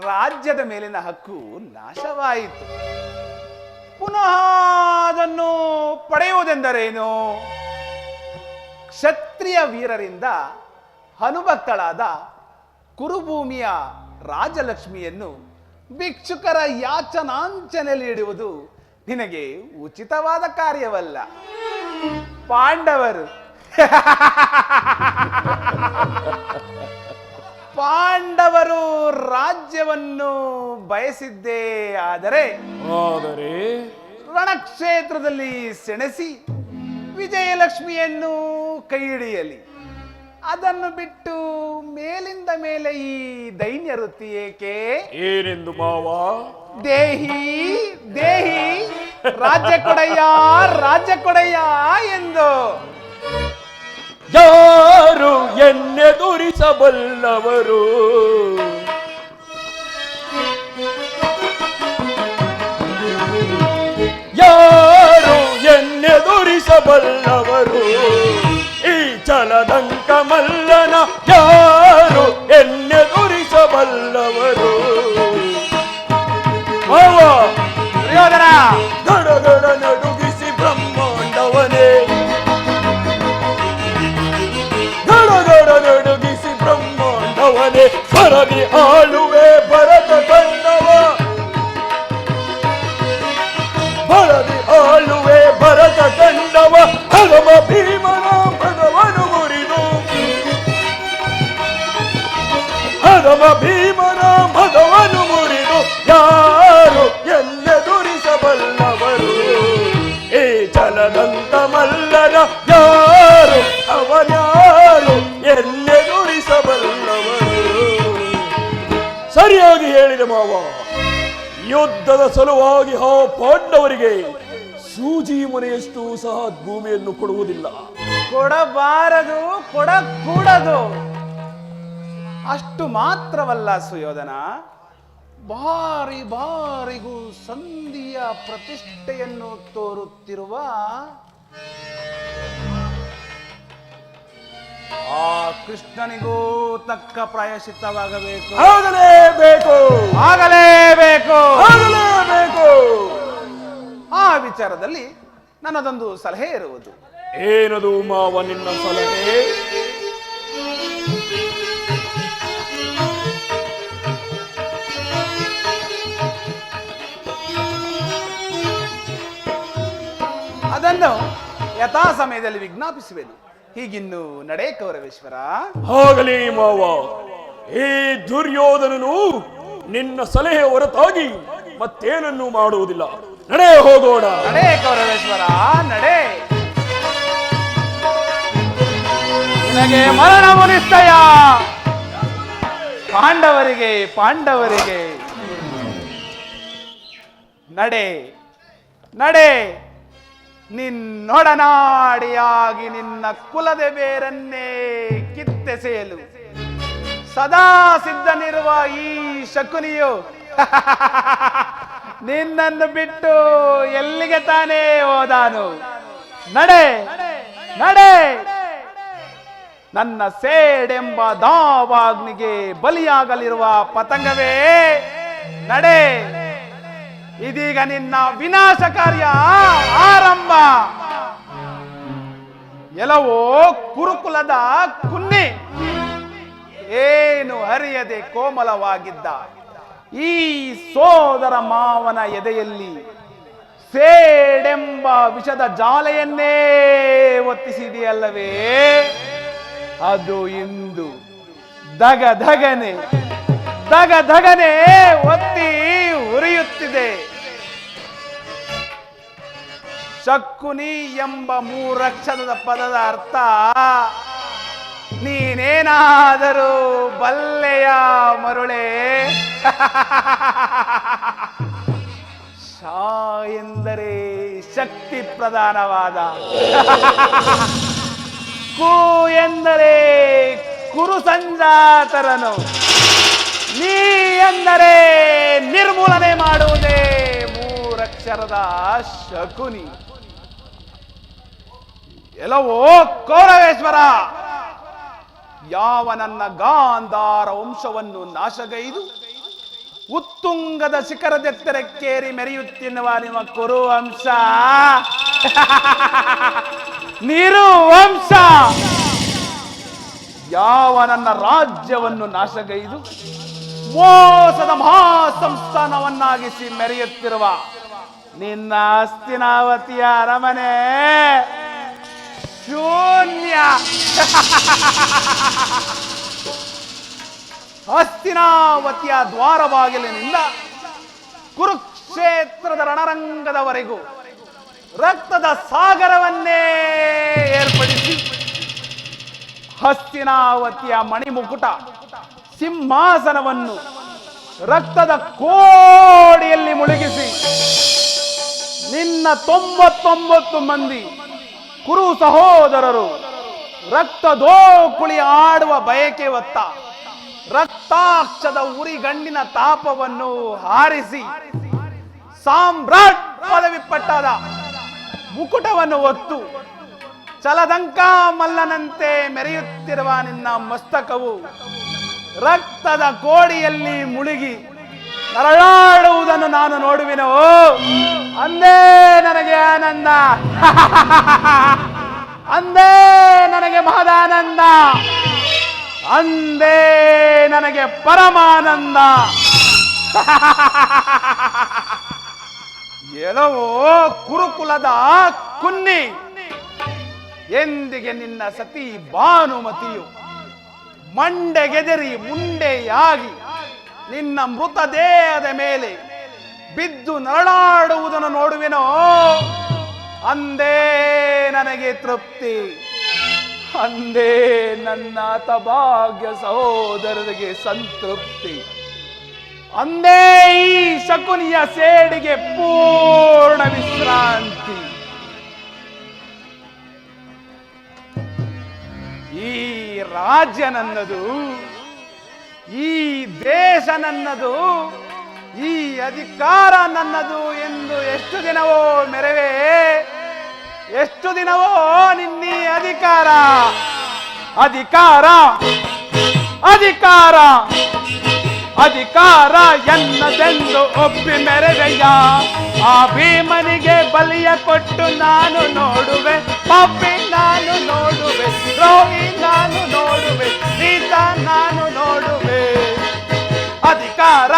ರಾಜ್ಯದ ಮೇಲಿನ ಹಕ್ಕು ನಾಶವಾಯಿತು. ಪುನಃ ಅದನ್ನು ಪಡೆಯುವುದೆಂದರೇನು? ಕ್ಷತ್ರಿಯ ವೀರರಿಂದ ಹನುಭಕ್ತಳಾದ ಕುರುಭೂಮಿಯ ರಾಜಲಕ್ಷ್ಮಿಯನ್ನು ಭಿಕ್ಷುಕರ ಯಾಚನಾಂಚನೆಯಲ್ಲಿ ಇಡುವುದು ನಿನಗೆ ಉಚಿತವಾದ ಕಾರ್ಯವಲ್ಲ. ಪಾಂಡವರು ರಾಜ್ಯವನ್ನು ಬಯಸಿದ್ದೇ ಆದರೆ ರಣಕ್ಷೇತ್ರದಲ್ಲಿ ಸೆಣಸಿ ವಿಜಯಲಕ್ಷ್ಮಿಯನ್ನು ಕೈ ಹಿಡಿಯಲಿ. ಅದನ್ನು ಬಿಟ್ಟು ಮೇಲಿಂದ ಮೇಲೆ ಈ ದೈನ್ಯ ವೃತ್ತಿ ಏಕೆ? ಏನೆಂದು ಮಾವ? ದೇಹಿ ದೇಹಿ, ರಾಜ್ಯ ಕೊಡಯ್ಯ, ರಾಜ್ಯ ಕೊಡಯ್ಯ ಎಂದು ಯಾರು ಎನ್ನೆದುರಿಸಬಲ್ಲವರು? ಯಾರು ಎನ್ನೆದುರಿಸಬಲ್ಲವರು? ಈ ಛಲದಂಕ ಮಲ್ಲನ ಯಾರು ಎನ್ನೆದುರಿಸಬಲ್ಲವರು? ದುರ್ಯೋಧನ ಗಡಗಡ ನಡುಗಿಸಿ ಬ್ರಹ್ಮಾಂಡವನೇ, ಗಡಗಡ ನಡುಗಿಸಿ ಬ್ರಹ್ಮಾಂಡವನೇ, ಸ್ವರದಿ ಆಳುವೆ ಭರತ ಕಂಡವ, ಬರದಿ ಆಳುವೆ ಭರತ ಕಂಡವ, ಹನುಮ ಭೀಮನ ಮದವನು ಮುರಿದು, ಹನುಮ ಭೀಮನ ಮದವನು ಮುರಿದು ಯಾರು ಎನ್ನೆದುರಿಸಬಲ್ಲವರು? ಈ ಛಲದಂತ ಮಲ್ಲನ ಯಾರು, ಅವನ್ಯಾರು ಎನ್ನೆದುರಿಸಬಲ್ಲವರು? ಸರಿಯಾಗಿ ಹೇಳಿದೆ ಮಾವ. ಯುದ್ಧದ ಸಲುವಾಗಿ ಆ ಪಾಂಡವರಿಗೆ ಸೂಜಿ ಮನೆಯಷ್ಟು ಸಹ ಭೂಮಿಯನ್ನು ಕೊಡುವುದಿಲ್ಲ. ಕೊಡಬಾರದು, ಕೊಡಕೂಡದು. ಅಷ್ಟು ಮಾತ್ರವಲ್ಲ ಸುಯೋಧನ, ಬಾರಿ ಬಾರಿಗೂ ಸಂಧಿಯ ಪ್ರತಿಷ್ಠೆಯನ್ನು ತೋರುತ್ತಿರುವ ಆ ಕೃಷ್ಣನಿಗೂ ತಕ್ಕ ಪ್ರಾಯಶ್ಚಿತ್ತವಾಗಬೇಕು. ಆಗಲೇಬೇಕು, ಆಗಲೇಬೇಕು, ಆಗಲೇಬೇಕು. ಆ ವಿಚಾರದಲ್ಲಿ ನನ್ನದೊಂದು ಸಲಹೆ ಇರುವುದು. ಏನದು ಮಾವ ನಿನ್ನ ಸಲಹೆ? ಅದನ್ನು ಯಥಾ ಸಮಯದಲ್ಲಿ ವಿಜ್ಞಾಪಿಸುವೆನು. ಹೀಗಿನ್ನು ನಡೆ ಕೌರವೇಶ್ವರ. ಆಗಲಿ ಮಾವ. ಈ ದುರ್ಯೋಧನನು ನಿನ್ನ ಸಲಹೆ ಹೊರತಾಗಿ ಮತ್ತೇನನ್ನು ಮಾಡುವುದಿಲ್ಲ. ನಡೆ, ಹೋಗೋಣ. ನಡೆ ಕೌರವೇಶ್ವರ, ನಡೆ. ನಿನಗೆ ಮರಣ ಮುನಿಸ್ತಯ. ಪಾಂಡವರಿಗೆ ಪಾಂಡವರಿಗೆ ನಡೆ ನಡೆ. ನಿನ್ನೊಡನಾಡಿಯಾಗಿ ನಿನ್ನ ಕುಲದ ಬೇರನ್ನೇ ಕಿತ್ತೆಸೆಯಲು ಸದಾ ಸಿದ್ಧನಿರುವ ಈ ಶಕುನಿಯು ನಿನ್ನನ್ನು ಬಿಟ್ಟು ಎಲ್ಲಿಗೆ ತಾನೇ ಹೋದಾನು? ನಡೆ ನಡೆ. ನನ್ನ ಸೇಡೆಂಬ ದಾವಾಗ್ನಿಗೆ ಬಲಿಯಾಗಲಿರುವ ಪತಂಗವೇ, ನಡೆ. ಇದೀಗ ನಿನ್ನ ವಿನಾಶ ಕಾರ್ಯ ಆರಂಭ. ಎಲ್ಲವೋ ಕುರುಕುಲದ ಕುನ್ನಿ, ಏನು ಹರಿಯದೆ ಕೋಮಲವಾಗಿದ್ದ ಈ ಸೋದರ ಮಾವನ ಎದೆಯಲ್ಲಿ ಸೇಡೆಂಬ ವಿಷದ ಜಾಲೆಯನ್ನೇ ಒತ್ತಿಸಿದೆಯಲ್ಲವೇ, ಅದು ಇಂದು ದಗ ಧಗನೆ ಒತ್ತಿ ಉರಿಯುತ್ತಿದೆ. ಶಕುನಿ ಎಂಬ ಮೂರಕ್ಷರದ ಪದದ ಅರ್ಥ ನೀನೇನಾದರೂ ಬಲ್ಲೆಯ ಮರುಳೆ? ಶಾ ಎಂದರೆ ಶಕ್ತಿ ಪ್ರಧಾನವಾದ, ಕು ಎಂದರೆ ಕುರು ಸಂಜಾತರನು, ನೀ ಎಂದರೆ ನಿರ್ಮೂಲನೆ ಮಾಡುವುದೇ ಮೂರಕ್ಷರದ ಶಕುನಿ. ಎಲ್ಲವೋ ಕೌರವೇಶ್ವರ, ಯಾವ ನನ್ನ ಗಾಂಧಾರ ವಂಶವನ್ನು ನಾಶಗೈದು ಉತ್ತುಂಗದ ಶಿಖರದೆತ್ತರಕ್ಕೇರಿ ಮೆರೆಯುತ್ತಿನ್ನುವ ನಿಮ್ಮ ಕುರು ವಂಶ, ನಿರುವಂಶ, ಯಾವ ನನ್ನ ರಾಜ್ಯವನ್ನು ನಾಶಗೈದು ಮೋಸದ ಮಹಾಸಂಸ್ಥಾನವನ್ನಾಗಿಸಿ ಮೆರೆಯುತ್ತಿರುವ ನಿನ್ನ ಹಸ್ತಿನಾವತಿಯ ಅರಮನೆ ಶೂನ್ಯ. ಹಸ್ತಿನಾವತಿಯ ದ್ವಾರ ಬಾಗಿಲಿನಿಂದ ಕುರುಕ್ಷೇತ್ರದ ರಣರಂಗದವರೆಗೂ ರಕ್ತದ ಸಾಗರವನ್ನೇ ಏರ್ಪಡಿಸಿ ಹಸ್ತಿನಾವತಿಯ ಮಣಿಮುಕುಟ ಸಿಂಹಾಸನವನ್ನು ರಕ್ತದ ಕೋಡಿಯಲ್ಲಿ ಮುಳುಗಿಸಿ ನಿನ್ನ 99 ಮಂದಿ ಕುರು ಸಹೋದರರು ರಕ್ತದೋಕುಳಿ ಆಡುವ ಬಯಕೆ ಹೊತ್ತ ರಕ್ತಾಕ್ಷದ ಉರಿಗಣ್ಣಿನ ತಾಪವನ್ನು ಹಾರಿಸಿ ಸಾಮ್ರಾಟ್ ಪದವಿ ಪಟ್ಟದ ಮುಕುಟವನ್ನು ಹೊತ್ತು ಚಲದಂಕ ಮಲ್ಲನಂತೆ ಮೆರೆಯುತ್ತಿರುವ ನಿನ್ನ ಮಸ್ತಕವು ರಕ್ತದ ಕೋಡಿಯಲ್ಲಿ ಮುಳುಗಿ ನರಳಾಡುವುದನ್ನು ನಾನು ನೋಡುವೆನೋ, ಅಂದೇ ನನಗೆ ಆನಂದ, ಅಂದೇ ನನಗೆ ಮಹದಾನಂದ, ಅಂದೇ ನನಗೆ ಪರಮಾನಂದ. ಎಲ್ಲವೋ ಕುರುಕುಲದ ಕುನ್ನಿ, ಎಂದಿಗೆ ನಿನ್ನ ಸತಿ ಭಾನುಮತಿಯು ಮಂಡೆಗೆದರಿ ಮುಂಡೆಯಾಗಿ ನಿನ್ನ ಮೃತದೇಹದ ಮೇಲೆ ಬಿದ್ದು ನರಳಾಡುವುದನ್ನು ನೋಡುವೆನೋ, ಅಂದೇ ನನಗೆ ತೃಪ್ತಿ, ಅಂದೇ ನನ್ನ ಹತಭಾಗ್ಯ ಸಹೋದರರಿಗೆ ಸಂತೃಪ್ತಿ, ಅಂದೇ ಈ ಶಕುನಿಯ ಸೇಡಿಗೆ ಪೂರ್ಣ ವಿಶ್ರಾಂತಿ. ಈ ರಾಜ್ಯ ನನ್ನದು, ಈ ದೇಶ ನನ್ನದು, ಈ ಅಧಿಕಾರ ನನ್ನದು ಎಂದು ಎಷ್ಟು ದಿನವೋ ಮೆರವೆ, ಎಷ್ಟು ದಿನವೋ ನಿನ್ನೀ ಅಧಿಕಾರ ಅಧಿಕಾರ ಅಧಿಕಾರ ಅಧಿಕಾರ ಎನ್ನದೆಂದು ಒಪ್ಪಿ ಮೆರೆವೆಯ. ಆ ಭೀಮನಿಗೆ ಬಲಿಯ ಕೊಟ್ಟು ನಾನು ನೋಡುವೆ, ಪಾಪಿ ನಾನು ನೋಡುವೆ, ದ್ರೋಹಿ ನಾನು ನೋಡುವೆ, ನೀತ ನಾನು ನೋಡುವೆ. ಅಧಿಕಾರ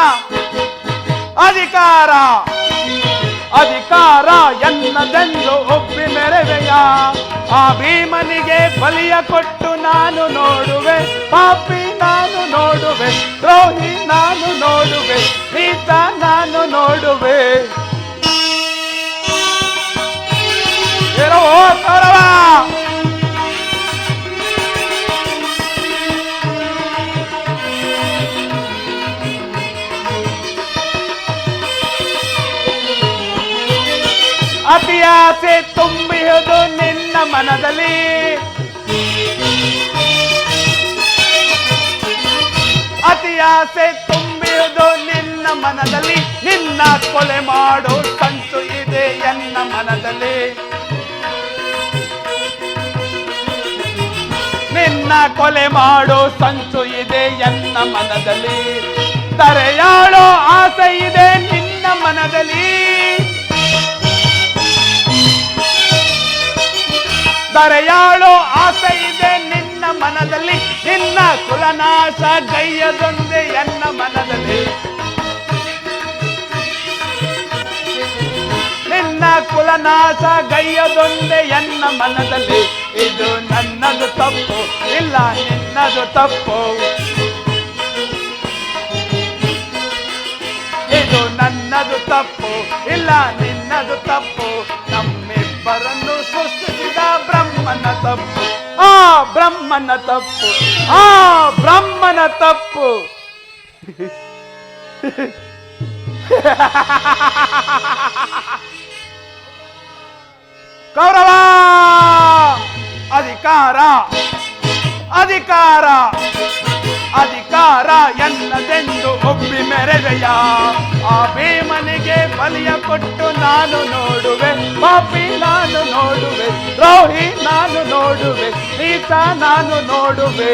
ಅಧಿಕಾರ ಅಧಿಕಾರ ಎನ್ನದೆಂದು ಒಪ್ಪಿ ಮೆರೆವೆಯ. ಆ ಭೀಮನಿಗೆ ಬಲಿಯ ಕೊಟ್ಟು ನಾನು ನೋಡುವೆ, ಪಾಪಿ ನಾನು ನೋಡುವೆ, ದ್ರೋಹಿ ನಾನು ನೋಡುವೆ, ನೀತ ನಾನು ನೋಡುವೆ. ಏನೋ ಕೌರವ, ಅತಿ ಆಸೆ ತುಂಬಿಹುದು ನಿನ್ನ ಮನದಲ್ಲಿ, ಅತಿ ಆಸೆ ತುಂಬಿಹುದು ನಿನ್ನ ಮನದಲ್ಲಿ, ನಿನ್ನ ಕೊಲೆ ಮಾಡೋ ಸಂಚು ಇದೆ ಎನ್ನ ಮನದಲ್ಲಿ, ನಿನ್ನ ಕೊಲೆ ಮಾಡೋ ಸಂಚು ಇದೆ ಎನ್ನ ಮನದಲ್ಲಿ, ತರೆಯಾಳೋ ಆಸೆ ಇದೆ ನಿನ್ನ ಮನದಲ್ಲಿ, ತರೆಯಾಳೋ ಆಸೆ ಇದೆ ನಿನ್ನ ಮನದಲ್ಲಿ, ನಿನ್ನ ಕುಲನಾಶ ಗೈಯದೊಂದೆ ಎನ್ನ ಮನದಲ್ಲಿ, ನಿನ್ನ ನಾಶ ಗೈಯದೊಂದೇ ಎನ್ನ ಮನದಲ್ಲಿ. ಇದು ನನ್ನದು ತಪ್ಪು, ಇಲ್ಲ ನಿನ್ನದು ತಪ್ಪು. ಇದು ನನ್ನದು ತಪ್ಪು, ಇಲ್ಲ ನಿನ್ನದು ತಪ್ಪು. ನಮ್ಮಿಬ್ಬರನ್ನು ಸೃಷ್ಟಿಸಿದ ಬ್ರಹ್ಮನ ತಪ್ಪು. ಆ ಬ್ರಹ್ಮನ ತಪ್ಪು, ಆ ಬ್ರಹ್ಮನ ತಪ್ಪು. ಕೌರವ ಅಧಿಕಾರ ಅಧಿಕಾರ ಅಧಿಕಾರ ಎನ್ನದೆಂದು ಒಬ್ಬಿ ಮೆರೆವೆಯ. ಆ ಭೀಮನಿಗೆ ಬಲಿಯ ಕೊಟ್ಟು ನಾನು ನೋಡುವೆ, ಪಾಪಿ ನಾನು ನೋಡುವೆ, ದ್ರೋಹಿ ನಾನು ನೋಡುವೆ, ನೀಚ ನಾನು ನೋಡುವೆ.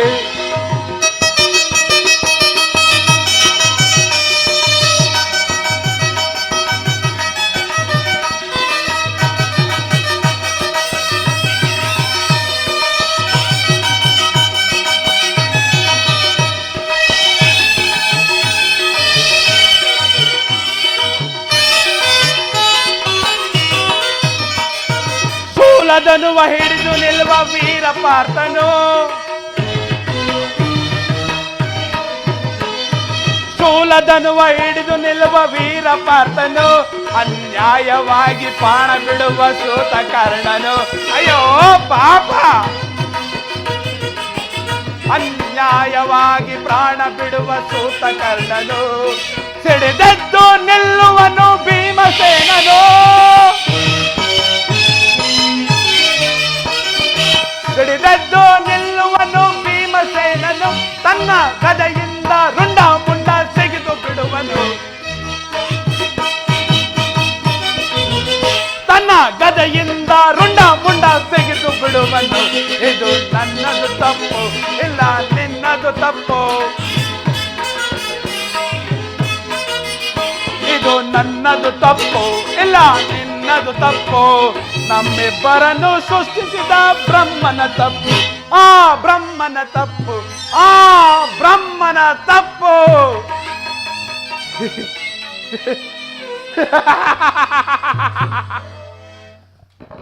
ಶೂಲಧನುವ ಹಿಡಿದು ನಿಲ್ಲುವ ವೀರ ಪಾರ್ಥನು, ಶೂಲಧನುವ ಹಿಡಿದು ನಿಲ್ಲುವ ವೀರ ಪಾರ್ಥನು, ಅನ್ಯಾಯವಾಗಿ ಪ್ರಾಣ ಬಿಡುವ ಸೋತ ಕರ್ಣನು. ಅಯ್ಯೋ ಪಾಪ, ಅನ್ಯಾಯವಾಗಿ ಪ್ರಾಣ ಬಿಡುವ ಸೋತ ಕರ್ಣನು. ಸಿಡಿದೆದ್ದು ನಿಲ್ಲುವನು ಭೀಮಸೇನನು, ಸಿಡಿದೆದ್ದು ನಿಲ್ಲುವನು ಭೀಮಸೇನನು. ತನ್ನ ಗದೆಯಿಂದ ರುಂಡ ಮುಂಡ ಸಿಗಿದು ಬಿಡುವನು, ತನ್ನ ಗದೆಯಿಂದ ರುಂಡ ಮುಂಡ ಸಿಗಿದು ಬಿಡುವನು. ಇದು ನನ್ನದು ತಪ್ಪು, ಇಲ್ಲ ನಿನ್ನದು ತಪ್ಪು. ಇದು ನನ್ನದು ತಪ್ಪು, ಇಲ್ಲ ನಿನ್ನದು ತಪ್ಪು. ನಮ್ಮಿಬ್ಬರನ್ನು ಸೃಷ್ಟಿಸಿದ ಬ್ರಹ್ಮನ ತಪ್ಪು. ಆ ಬ್ರಹ್ಮನ ತಪ್ಪು, ಆ ಬ್ರಹ್ಮನ ತಪ್ಪು.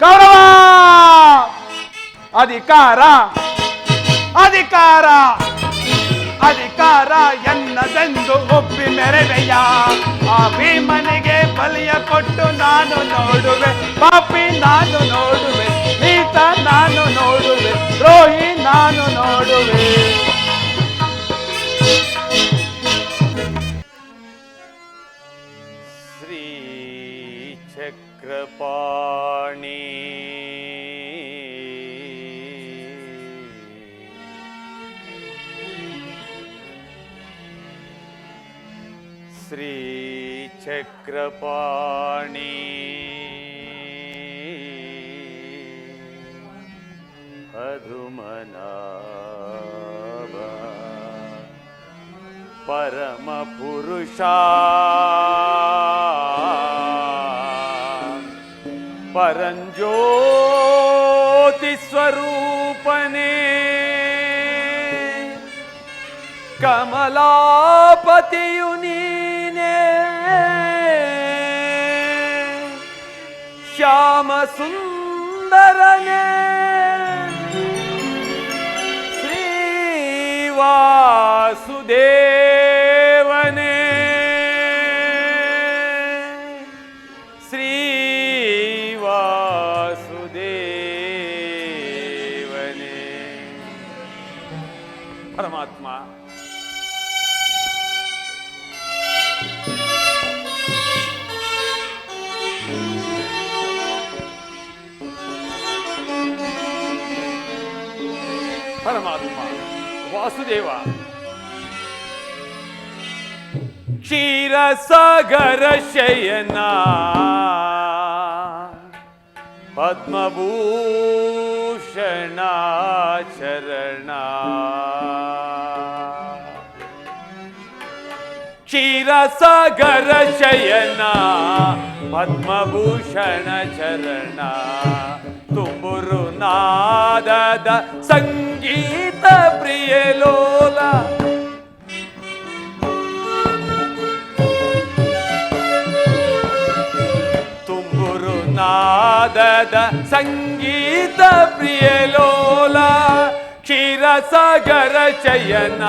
ಕೌರವ ಅಧಿಕಾರ ಅಧಿಕಾರ ಅಧಿಕಾರ ಎನ್ನದೆಂದು ಒಪ್ಪಿ ಮೆರೆವೆಯ. ಆ ಭೀಮನಿಗೆ ಬಲಿಯ ಕೊಟ್ಟು ನಾನು ನೋಡುವೆ, ಪಾಪಿ ನಾನು ನೋಡುವೆ, ನೀತ ನಾನು ನೋಡುವೆ, ದ್ರೋಹಿ ನಾನು ನೋಡುವೆ. ಶ್ರೀ ಚಕ್ರಪಾಣಿ ಶ್ರೀ ಚಕ್ರಪಾಣಿ ಅಧುಮನಾಭ ಪರಮ ಪುರುಷ ಪರಂಜ್ಯೋತಿ ಸ್ವರೂಪನೇ ಕಮಲಾಪತಿಯು ನೀನೇ ಶ್ಯಾಮ ಸುಂದರನೇ ಶ್ರೀವಾಸುದೇವನೇ ಶ್ರೀವಾಸುದೇವನೇ ಪರಮಾತ್ಮ ಪರಮಾತ್ಮ ವಾಸುದೇವ ಕ್ಷೀರಸಾಗರ ಶಯನ ಪದ್ಮಭೂಷಣ ಚರಣ ಕ್ಷೀರಸಾಗರ ಶಯನ ಪದ್ಮಭೂಷಣ ಚರಣ ತುಂಬುರು ನಾದದ ಸಂಗೀತ ಪ್ರಿಯ ಲೋಲ ತುಂಬುರು ನಾದದ ಸಂಗೀತ ಪ್ರಿಯಲೋಲ ಕ್ಷೀರಸಾಗರ ಶಯನ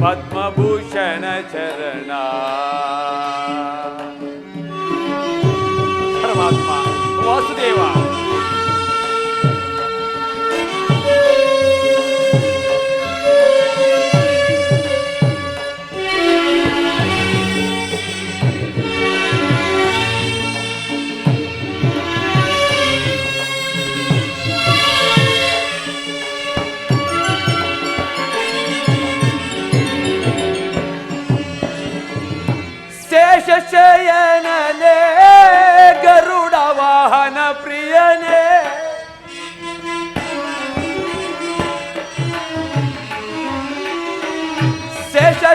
ಪದ್ಮಭೂಷಣ ಚರಣ. ಪರಮಾತ್ಮ ವಾಸುದೇವ ಶೇಷಶಯನನೇ ಗರುಡ ವಾಹನ ಪ್ರಿಯನೇ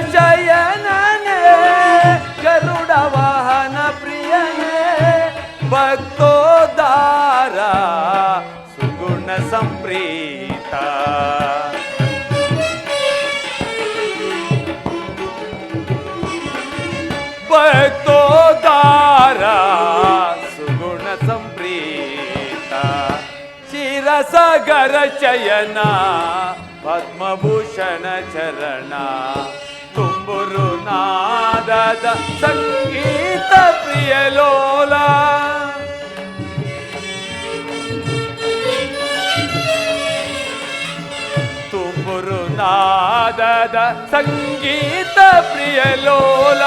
ಶೇಷಶಯನನೇ ಗರುಡ ವಾಹನ ಪ್ರಿಯನೇ ಭಕ್ತೋದಾರ ಸುಗುಣ ಸಂಪ್ರೀತ ಭಕ್ತೋದಾರ ಸುಗುಣ ಸಂಪ್ರೀತ ಕ್ಷೀರಸಾಗರ ಶಯನ ಪದ್ಮಭೂಷಣ ಚರಣ ತುಂಬುರು ನಾದದ ಸಂಗೀತ ಪ್ರಿಯಲೋಲ ತುಂಬುರು ನಾದದ ಸಂಗೀತ ಪ್ರಿಯಲೋಲ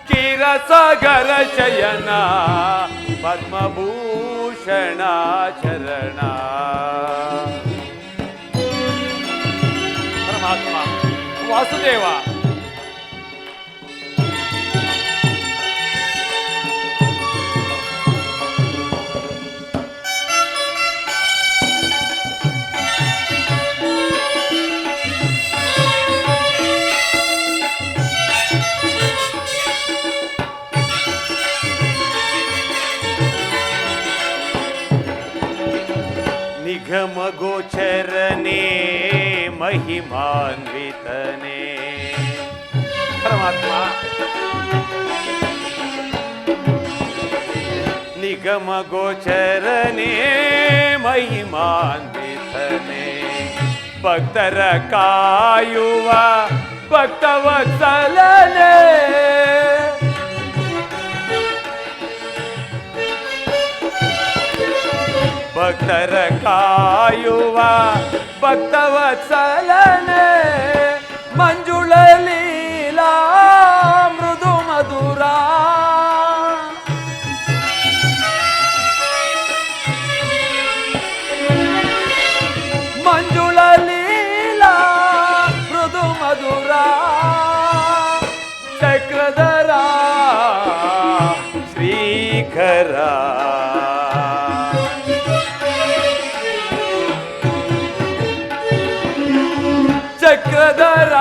ಕ್ಷೀರಸಾಗರ ಶಯನ ಪದ್ಮಭೂಷಣ ಚರಣ. ಪರಮಾತ್ಮ ವಾಸುದೇವ ನಿಗಮ ಗೋಚರನೇ ಮಹಿಮಾನ್ವಿತನೇ. ಪರಮಾತ್ಮ ನಿಗಮ ಗೋಚರನೇ ಮಹಿಮಾನ್ವಿತನೇ ಭಕ್ತರ ಕಾಯುವ ಭಕ್ತವತ್ಸಲನೇ ಭಕ್ತರ ಕಾಯುವ ಭಕ್ತವತ್ಸಲನೇ ಮಂಜುಳ ಲೀಲಾ ಮೃದು ಮಧುರ ಮಂಜುಳ ಲೀಲಾ ಮೃದು ಮಧುರ ಚಕ್ರಧರ ಶ್ರೀಕರ ಚಕ್ರಧರ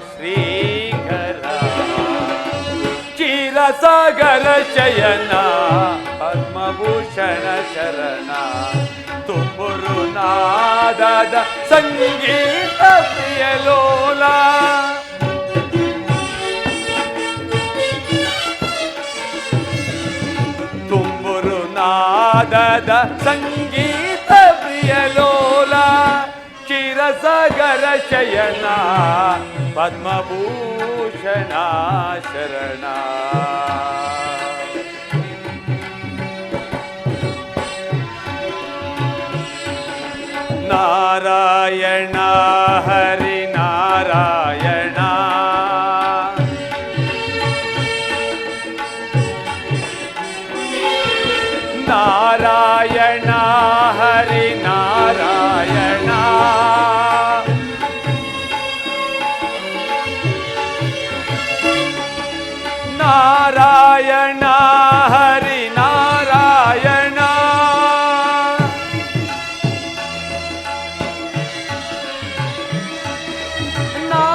ಶ್ರೀಕರ ಕ್ಷೀರಸಾಗರ ಶಯನ ಪದ್ಮಭೂಷಣ ಚರಣ ತುಂಬುರು ನಾದದ ಸಂಗೀತ ಪ್ರಿಯಲೋಲ ತುಂಬುರು ನಾದದ ಸಂಗೀತ ಪ್ರಿಯಲೋಲ ಕ್ಷೀರಸಾಗರ ಶಯನ ಪದ್ಮಭೂಷಣ ಶರಣ. ನಾರಾಯಣ ಹರಿ ನಾರಾಯಣ ನಾರಾಯಣ ಹರಿ ನಾರಾಯಣ ನಾರಾಯಣ ಹರಿ ನಾರಾಯಣ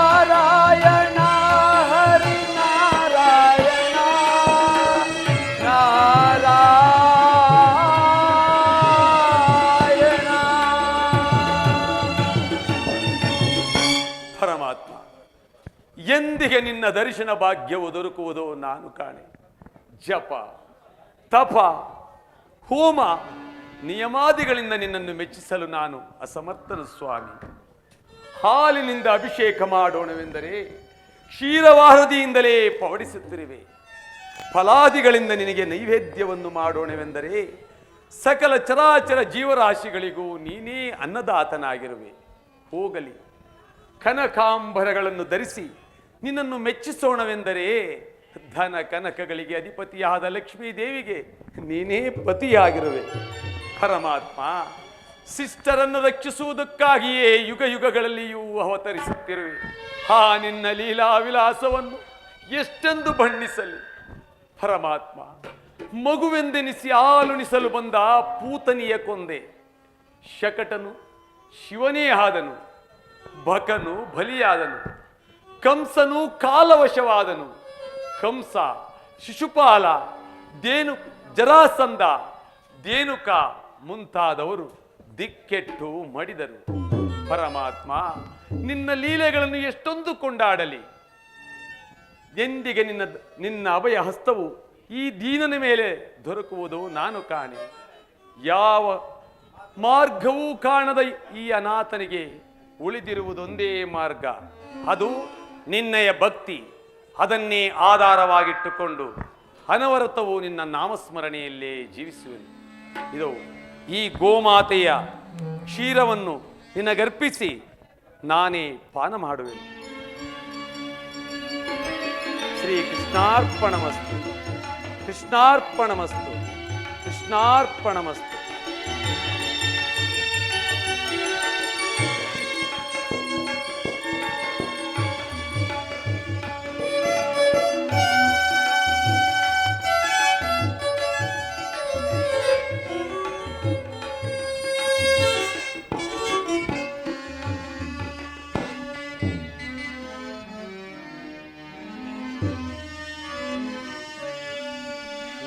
ನಾರಾಯಣ ಹರಿ ನಾರಾಯಣ ನಾರಾಯಣ. ಪರಮಾತ್ಮ ಎಂದಿಗೆ ನಿನ್ನ ದರ್ಶನ ಭಾಗ್ಯವು ದೊರಕುವುದೋ ನಾನು ಕಾಣೆ. ಜಪ ತಪ, ಹೋಮ, ನಿಯಮಾದಿಗಳಿಂದ ನಿನ್ನನ್ನು ಮೆಚ್ಚಿಸಲು ನಾನು ಅಸಮರ್ಥನು ಸ್ವಾಮಿ. ಹಾಲಿನಿಂದ ಅಭಿಷೇಕ ಮಾಡೋಣವೆಂದರೆ ಕ್ಷೀರವಾರದಿಯಿಂದಲೇ ಪವಡಿಸುತ್ತಿರುವೆ. ಫಲಾದಿಗಳಿಂದ ನಿನಗೆ ನೈವೇದ್ಯವನ್ನು ಮಾಡೋಣವೆಂದರೆ ಸಕಲ ಚರಾಚರ ಜೀವರಾಶಿಗಳಿಗೂ ನೀನೇ ಅನ್ನದಾತನಾಗಿರುವೆ. ಹೋಗಲಿ, ಕನಕಾಂಬರಗಳನ್ನು ಧರಿಸಿ ನಿನ್ನನ್ನು ಮೆಚ್ಚಿಸೋಣವೆಂದರೆ ಧನ ಕನಕಗಳಿಗೆ ಅಧಿಪತಿಯಾದ ಲಕ್ಷ್ಮೀ ದೇವಿಗೆ ನೀನೇ ಪತಿಯಾಗಿರುವೆ. ಪರಮಾತ್ಮ, ಶಿಷ್ಟರನ್ನು ರಕ್ಷಿಸುವುದಕ್ಕಾಗಿಯೇ ಯುಗ ಯುಗಗಳಲ್ಲಿಯೂ ಅವತರಿಸುತ್ತಿರುವೆ. ನಿನ್ನ ಲೀಲಾ ವಿಲಾಸವನ್ನು ಎಷ್ಟೆಂದು ಬಣ್ಣಿಸಲಿ. ಪರಮಾತ್ಮ, ಮಗುವೆಂದೆನಿಸಿ ಹಾಲುಣಿಸಲು ಬಂದ ಪೂತನಿಯ ಕೊಂದೆ. ಶಕಟನು ಶಿವನೇ ಆದನು, ಬಕನು ಬಲಿಯಾದನು, ಕಂಸನು ಕಾಲವಶವಾದನು. ಕಂಸ, ಶಿಶುಪಾಲ, ಜರಾಸಂಧ, ಧೇನುಕ ಮುಂತಾದವರು ದಿಕ್ಕೆಟ್ಟು ಮಡಿದರು. ಪರಮಾತ್ಮ, ನಿನ್ನ ಲೀಲೆಗಳನ್ನು ಎಷ್ಟೊಂದು ಕೊಂಡಾಡಲಿ. ಎಂದಿಗೆ ನಿನ್ನ ಅಭಯ ಹಸ್ತವು ಈ ದೀನನ ಮೇಲೆ ದೊರಕುವುದು ನಾನು ಕಾಣೆ. ಯಾವ ಮಾರ್ಗವೂ ಕಾಣದ ಈ ಅನಾಥನಿಗೆ ಉಳಿದಿರುವುದೊಂದೇ ಮಾರ್ಗ, ಅದು ನಿನ್ನಯ ಭಕ್ತಿ. ಅದನ್ನೇ ಆಧಾರವಾಗಿಟ್ಟುಕೊಂಡು ಅನವರತವು ನಿನ್ನ ನಾಮಸ್ಮರಣೆಯಲ್ಲೇ ಜೀವಿಸುವೆನು. ಇದು ಈ ಗೋಮಾತೆಯ ಕ್ಷೀರವನ್ನು ನಿನಗರ್ಪಿಸಿ ನಾನೇ ಪಾನ ಮಾಡುವೆನು. ಶ್ರೀ ಕೃಷ್ಣಾರ್ಪಣಮಸ್ತು, ಕೃಷ್ಣಾರ್ಪಣಮಸ್ತು, ಕೃಷ್ಣಾರ್ಪಣಮಸ್ತು.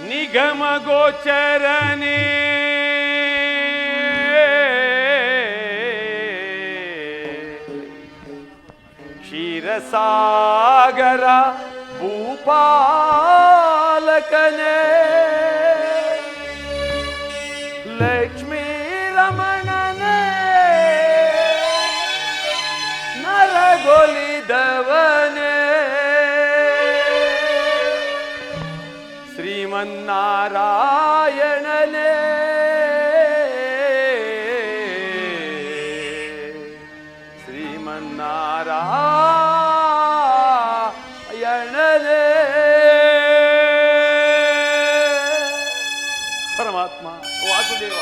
ನಿಗಮ ಗೋಚರನೆ ಕ್ಷೀರಸಾಗರ ಭೂಪಾಲಕನೆ ಲಕ್ಷ್ಮೀ ರಮಣನೆ ನರಗೊಲಿದವನೆ ಶ್ರೀಮನ್ನಾರಾಯಣನೇ ಶ್ರೀಮನ್ನಾರಾಯಣನೇ. ಪರಮಾತ್ಮ ವಾಸುದೇವ,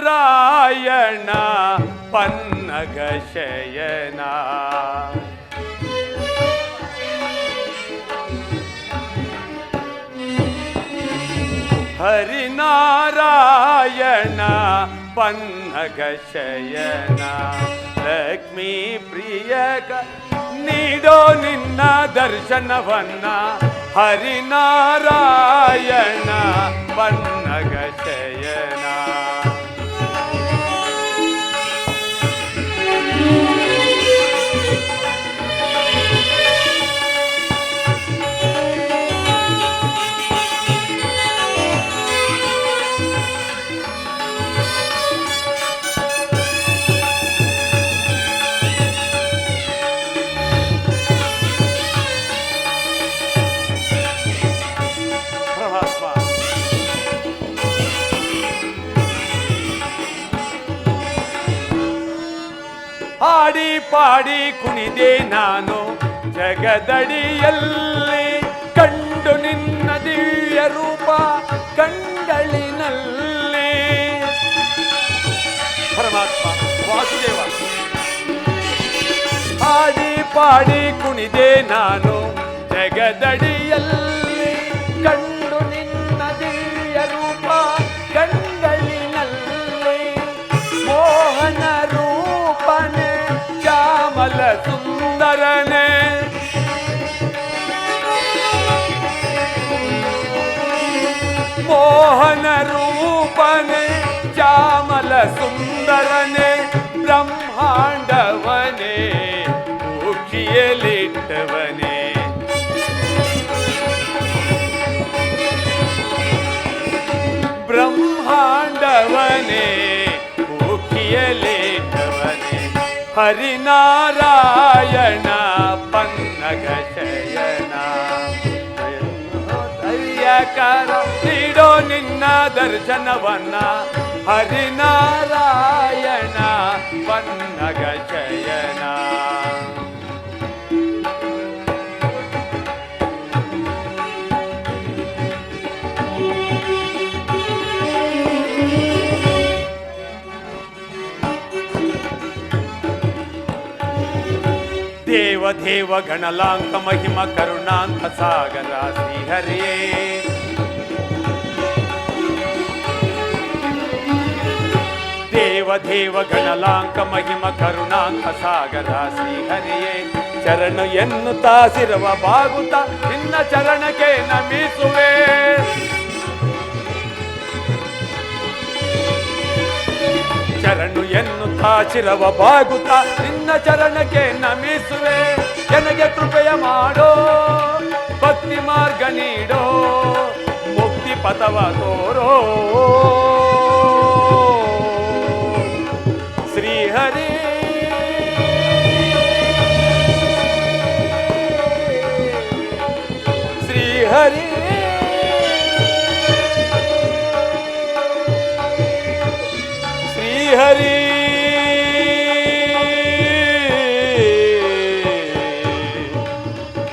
ಹರಿನಾರಾಯಣ ಪನ್ನಗ ಶಯನ ಹರಿನಾರಾಯಣ ಪನ್ನಗ ಶಯನ ಲಕ್ಷ್ಮೀ ಪ್ರಿಯಕ ನೀಡೋ ನಿನ್ನ ದರ್ಶನವನ್ನ ಹರಿನಾರಾಯಣ ಪನ್ನಗ ಶಯನ. ಹಾಡಿ ಪಾಡಿ ಕುಣಿದೆ ನಾನು ಜಗದಡಿಯಲ್ಲಿ, ಕಂಡು ನಿನ್ನ ದಿವ್ಯ ರೂಪ ಕಂಗಳಿನಲ್ಲಿ. ಪರಮಾತ್ಮ ವಾಸುದೇವ, ಹಾಡಿ ಪಾಡಿ ಕುಣಿದೆ ನಾನು ಜಗದಡಿಯಲ್ಲಿ, ಕಂಡು ನಿನ್ನ ದಿವ್ಯ ರೂಪ ಕಂಗಳಿನಲ್ಲಿ. ಮೋಹನ ರೂಪನೆ ಶ್ಯಾಮಲ ಸುಂದರನೆ, ಮೋಹನ ರೂಪನೆ ಶ್ಯಾಮಲ ಸುಂದರನೆ ಬ್ರಹ್ಮಾಂಡವನೇ ಮುಖಿಯಲಿಟ್ಟವನೇ ಬ್ರಹ್ಮಾಂಡವನೇ ಮುಖಿಯಲಿಟ್ಟವನೇ ಹರಿನಾರಾಯಣ ಪನ್ನಗ ಶಯನ ಧೈರ್ಯಕರ ನೀಡೋ ನಿನ್ನ ದರ್ಶನವನ್ನ ಹರಿನಾರಾಯಣ ಪನ್ನಗ ಶಯನ ದೇವ ದೇವ ಗಣಲಾಂಕ ಮಹಿಮ ಕರುಣಾಂತ ಸಾಗರ ಶ್ರೀಹರಿಯೇ ದೇವ ದೇವ ಗಣಲಾಂಕ ಮಹಿಮ ಕರುಣಾಂತ ಸಾಗರ ಶ್ರೀಹರಿಯೇ ಚರಣ ಎನ್ನುತ್ತಾ ಸಿರವ ಬಾಗುತ್ತ ನಿನ್ನ ಚರಣಕ್ಕೆ ನಮಿಸುವೆ ಚರಣು ಎನ್ನುತ್ತಾ ಚಿರವ ಬಾಗುತ್ತ ನಿನ್ನ ಚರಣಕ್ಕೆ ನಮಿಸುವೆ ನನಗೆ ಕೃಪೆಯ ಮಾಡೋ ಭಕ್ತಿ ಮಾರ್ಗ ನೀಡೋ ಮುಕ್ತಿ ಪಥವ ತೋರೋ ಶ್ರೀಹರಿ ಶ್ರೀಹರಿ ಹರಿ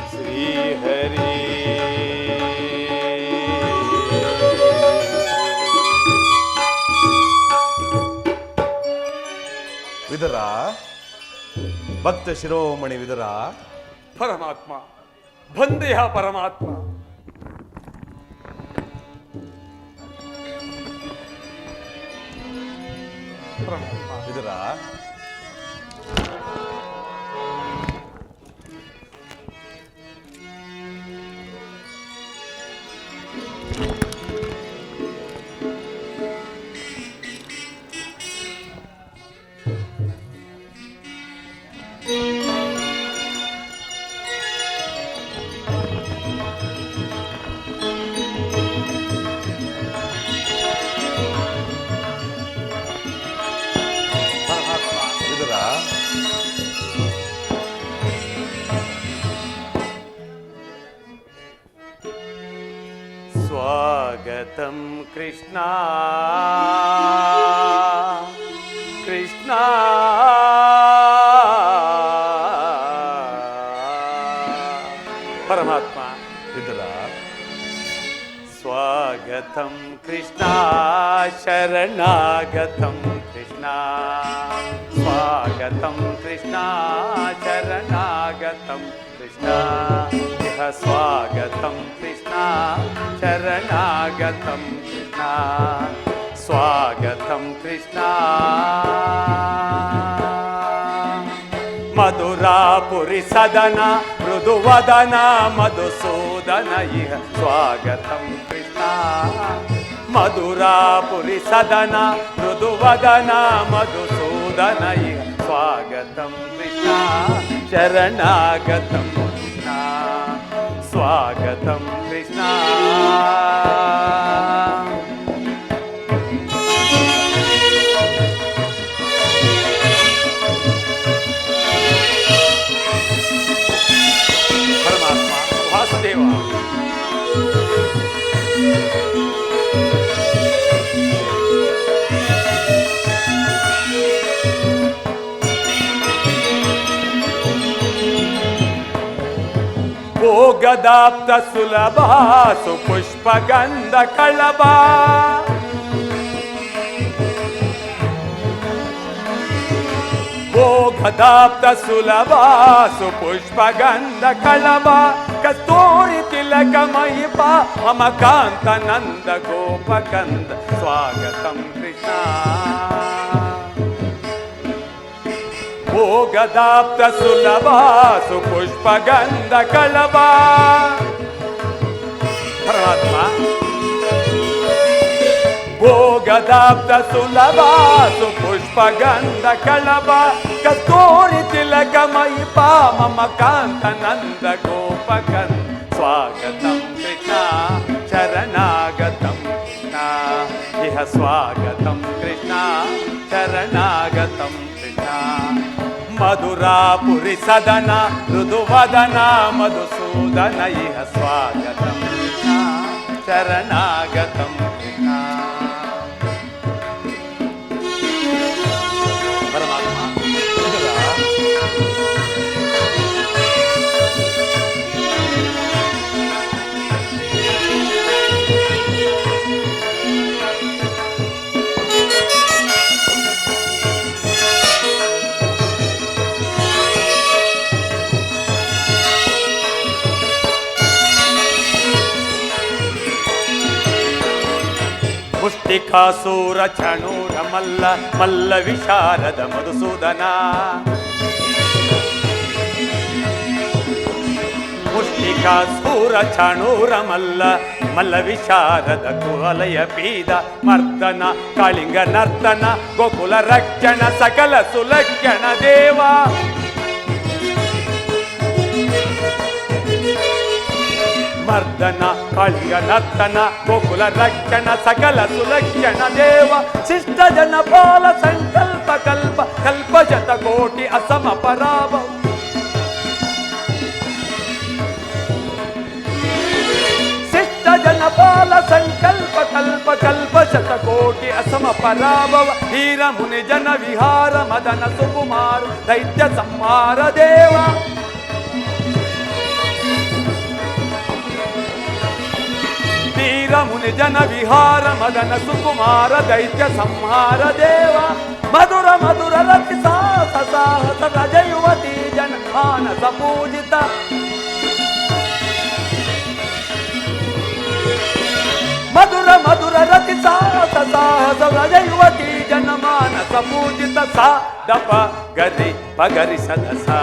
ಶ್ರೀ ಹರಿ ವಿದುರ ಭಕ್ತ ಶಿರೋಮಣಿ ವಿದುರ ಪರಮಾತ್ಮ ಬಂದೆಯ ಪರಮಾತ್ಮ ವಿದುರ स्वागतं कृष्णा कृष्णा परमात्मा ವಿದುರ स्वागतं कृष्णा शरणागतं कृष्णा स्वागतं कृष्णा शरणागतं कृष्णा इह स्वागतं कृष्णा शरणागतं कृष्णा स्वागतं कृष्णा मधुरापुरी सदन मृदुवदन मधुसूदन इह स्वागतं कृष्णा मधुरापुरी सदन मृदुवदन मधुसूदन इह स्वागतं कृष्णा शरणागतं कृष्णा स्वागतं कृष्णा परमात्मा वासुदेवा ಭೋಗದಾಪ್ತ ಸುಲಭ ಸುಪುಷ್ಪಗಂಧ ಕಳಬ ಭೋಗದಾಪ್ತ ಸುಲಭ ಸುಪುಷ್ಪಗಂಧ ಕಳಬ ಕಸ್ತೂರಿ ತಿಲಕ ಮಹಿಪ ಮಮ ಕಾಂತ ನಂದ ಗೋಪಕಂದ ಸ್ವಾಗತಂ ಕೃಷ್ಣ ಭೋಗದಾಪ್ತ ಸುಲಭ ಸುಪುಷ್ಪಗಂಧ ಕಳಬ ಪರಮಾತ್ಮ ಸುರದಾಬ್ದ ಸುಲಭ ಸುಪುಷ್ಪಗಂಧ ಕಳಭ ಕಸ್ತೂರಿ ತಿಲಕಮಯಿ ಮಮ ಕಾಂತ ನಂದ ಗೋಪಕನ್ ಸ್ವಾಗತಂ ಕೃಷ್ಣ ಶರಣಾಗತಂ ಕೃಷ್ಣ ಇಹ ಸ್ವಾಗತಂ ಕೃಷ್ಣ ಶರಣಾಗತಂ ಕೃಷ್ಣ ಮಧುರಾಪುರಿ ಸದನ ಮೃದುವದನ ಮಧುಸೂದನ ಇಹ ಸ್ವಾಗತಂ ಕೃಷ್ಣ ಶರಣಾಗತಂ ಕೃಷ್ಣ. ಪರಮಾತ್ಮ ಮುಷ್ಟಿಕಾಸೂರ ಚಣೂರ ಮಲ್ಲ ಮಲ್ಲ ವಿಶಾರದ ಮಧುಸೂದನ ಮುಷ್ಟಿಕಾಸೂರ ಚಣೂರ ಮಲ್ಲ ಮಲ್ಲ ವಿಶಾರದ ಕುವಲಯ ಪೀದ ಮರ್ದನ ಕಾಳಿಂಗ ನರ್ತನ ಗೋಕುಲ ರಕ್ಷಣ ಸಕಲ ಸುಲಕ್ಷಣ ದೇವ ಮರ್ದನ ಕಾಳಿಂಗ ನರ್ತನ ಗೋಕುಲ ರಕ್ಷಣ ಸಕಲ ಸುಲಕ್ಷಣ ದೇವ ಶಿಷ್ಟ ಜನ ಪಾಲ ಸಂಕಲ್ಪ ಕಲ್ಪ ಕಲ್ಪ ಶತ ಕೋಟಿ ಅಸಮ ಪರಾಭ ಶಿಷ್ಟ ಜನ ಪಾಲ ಸಂಕಲ್ಪ ಕಲ್ಪ ಕಲ್ಪ ಶತ ಕೋಟಿ ಅಸಮ ಪರಾಭವ ಹೀರ ಮುನಿ ಜನ ವಿಹಾರ ಮದನ ಸುಕುಮಾರ ದೈತ್ಯ ಸಂಹಾರ ದೇವ वीर मुनि जन विहार मदन सुकुमार दैत्य संहार देव मधुर मधुर रति साहस साहस रज युवती जन मानस पूजित मधुर मधुर रति साहस साहस रज युवती जन मानस पूजित सा दप गरि पगरि सदसा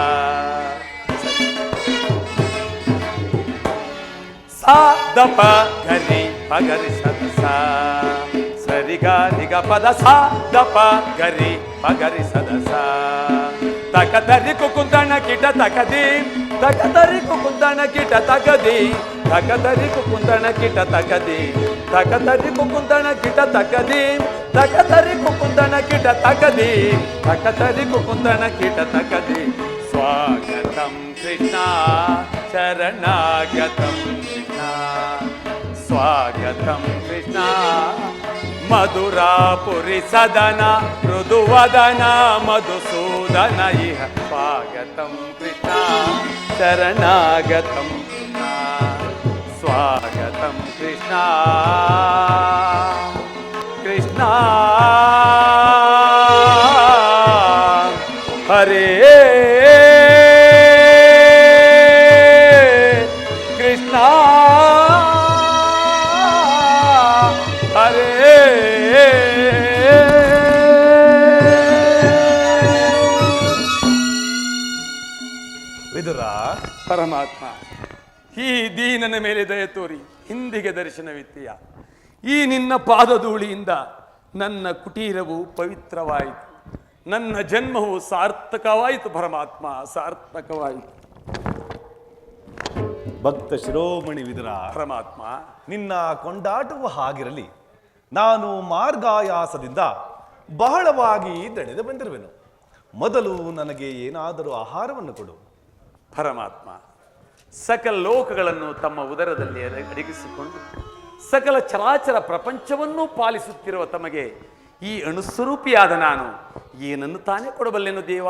सा दप गरि पगरि सदसा सरिगा निग पद सा दप गरि पगरि सदसा तकदरि कुकुंदन किट तकदी तकदरि कुकुंदन किट तकदी तकदरि कुकुंदन किट तकदी तकदरि कुकुंदन किट तकदी तकदरि कुकुंदन किट तकदी तकदरि कुकुंदन किट तकदी स्वागतं कृष्ण शरणागतं कृष्ण स्वागतं कृष्ण मधुरापुरी सदन मृदुवदन मधुसूदन इह स्वागतं कृष्ण शरणागतं कृष्ण स्वागतं कृष्ण कृष्ण हरे ಪರಮಾತ್ಮ ಈ ದೀನನ ಮೇಲೆ ದಯ ತೋರಿ ಹಿಂದಿಗೆ ದರ್ಶನವಿತ್ತೀಯ. ಈ ನಿನ್ನ ಪಾದಧೂಳಿಯಿಂದ ನನ್ನ ಕುಟೀರವು ಪವಿತ್ರವಾಯಿತು, ನನ್ನ ಜನ್ಮವು ಸಾರ್ಥಕವಾಯಿತು. ಪರಮಾತ್ಮ ಸಾರ್ಥಕವಾಯಿತು. ಭಕ್ತ ಶಿರೋಮಣಿ ವಿದುರ, ಪರಮಾತ್ಮ ನಿನ್ನ ಕೊಂಡಾಟವು ಹಾಗಿರಲಿ. ನಾನು ಮಾರ್ಗಾಯಾಸದಿಂದ ಬಹಳವಾಗಿ ದಣಿದು ಬಂದಿರುವೆನು. ಮೊದಲು ನನಗೆ ಏನಾದರೂ ಆಹಾರವನ್ನು ಕೊಡು. ಪರಮಾತ್ಮ ಸಕಲ ಲೋಕಗಳನ್ನು ತಮ್ಮ ಉದರದಲ್ಲಿ ಅಡಗಿಸಿಕೊಂಡು ಸಕಲ ಚರಾಚರ ಪ್ರಪಂಚವನ್ನೂ ಪಾಲಿಸುತ್ತಿರುವ ತಮಗೆ ಈ ಅಣುಸ್ವರೂಪಿಯಾದ ನಾನು ಏನನ್ನು ತಾನೇ ಕೊಡಬಲ್ಲೆನು ದೇವ?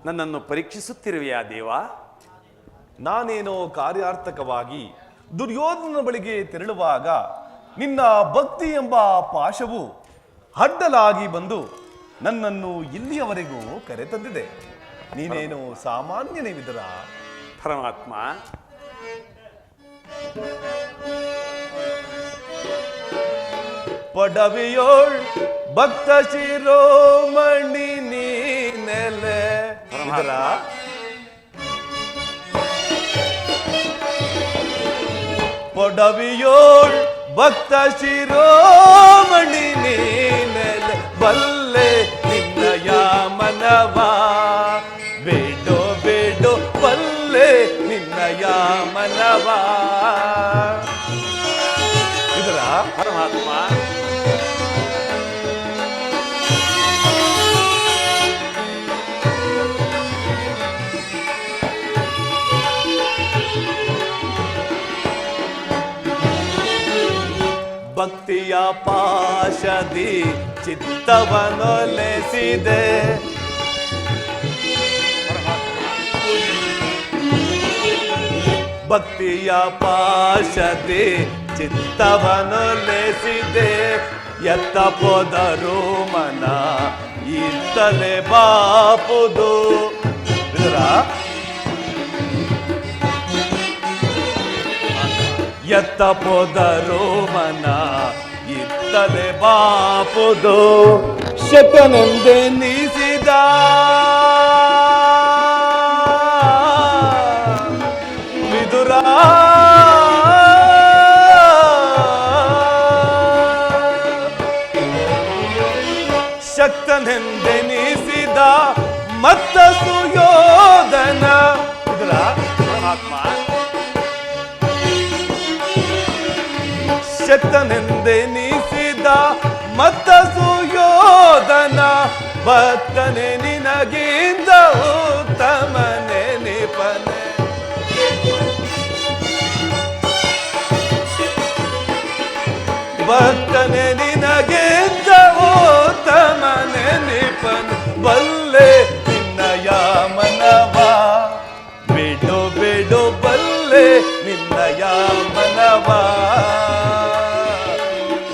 ನನ್ನನ್ನು ಪರೀಕ್ಷಿಸುತ್ತಿರುವೆಯಾ ದೇವ? ನಾನೇನೋ ಕಾರ್ಯಾರ್ಥಕವಾಗಿ ದುರ್ಯೋಧನ ಬಳಿಗೆ ತೆರಳುವಾಗ ನಿನ್ನ ಭಕ್ತಿ ಎಂಬ ಪಾಶವು ಅಡ್ಡಲಾಗಿ ಬಂದು ನನ್ನನ್ನು ಇಲ್ಲಿಯವರೆಗೂ ಕರೆತಂದಿದೆ. ನೀನೇನು ಸಾಮಾನ್ಯನೇ ವಿದುರ? ಪರಮಾತ್ಮ ಪಡವಿಯೋಳ್ ಭಕ್ತ ಶಿರೋಮಣಿ ನೀನೆಲೆ ವಿದುರ. ಪಡವಿಯೋಳ್ ಭಕ್ತ ಶಿರೋಮಣಿ ನೀನೆಲೆ ಬಲ್ಲೆ ನಿನ್ನಯ ಮನವ ಬೇಡೋ ಬೇಡೋ ಬಲ್ಲೆ ನಿನ್ನಯ ಮನವ. ಇದರ ಪರಮಾತ್ಮ ಭಕ್ತಿಯ ಪಾಶದಿ ಚಿತ್ತವನೊಲೆಸಿದೆ, ಭಕ್ತಿಯ ಪಾಶದಿ ಚಿತ್ತವನೊಲೆಸಿದೆ. ಎತ್ತ ಪೋದರು ಮನ ಇತ್ತಲೆ ಬಾಪುದು. ಇದರ ಎತ್ತ ಪೋದರು ಮನ ಇತ್ತಲೆ ಬಾಪುದು. ಶತನೆಂದೆನಿಸಿದ ವಿದುರ ಶಕ್ತನೆಂದೆನಿಸಿದ ಮತ್ತ ಸುಯೋಧನ. ಇದರ ಪರಮಾತ್ಮ ಶಕ್ತನೆಂದೆನಿಸಿದ ಮತ್ತ ಸುಯೋಧನ ಭಕ್ತನೆ ನಿನಗಿಂದ ಉತ್ತಮನೆ ನಿಪನೆ. ಭಕ್ತನೆ ನಿನಗಿಂದ ಉತ್ತಮನೆ ನಿಪನೆ ಬಲ್ಲೆ ನಿನ್ನಯ ಮನವ ಬೇಡೋ ಬೇಡೋ ಬಲ್ಲೆ ನಿನ್ನಯ ಮನವ.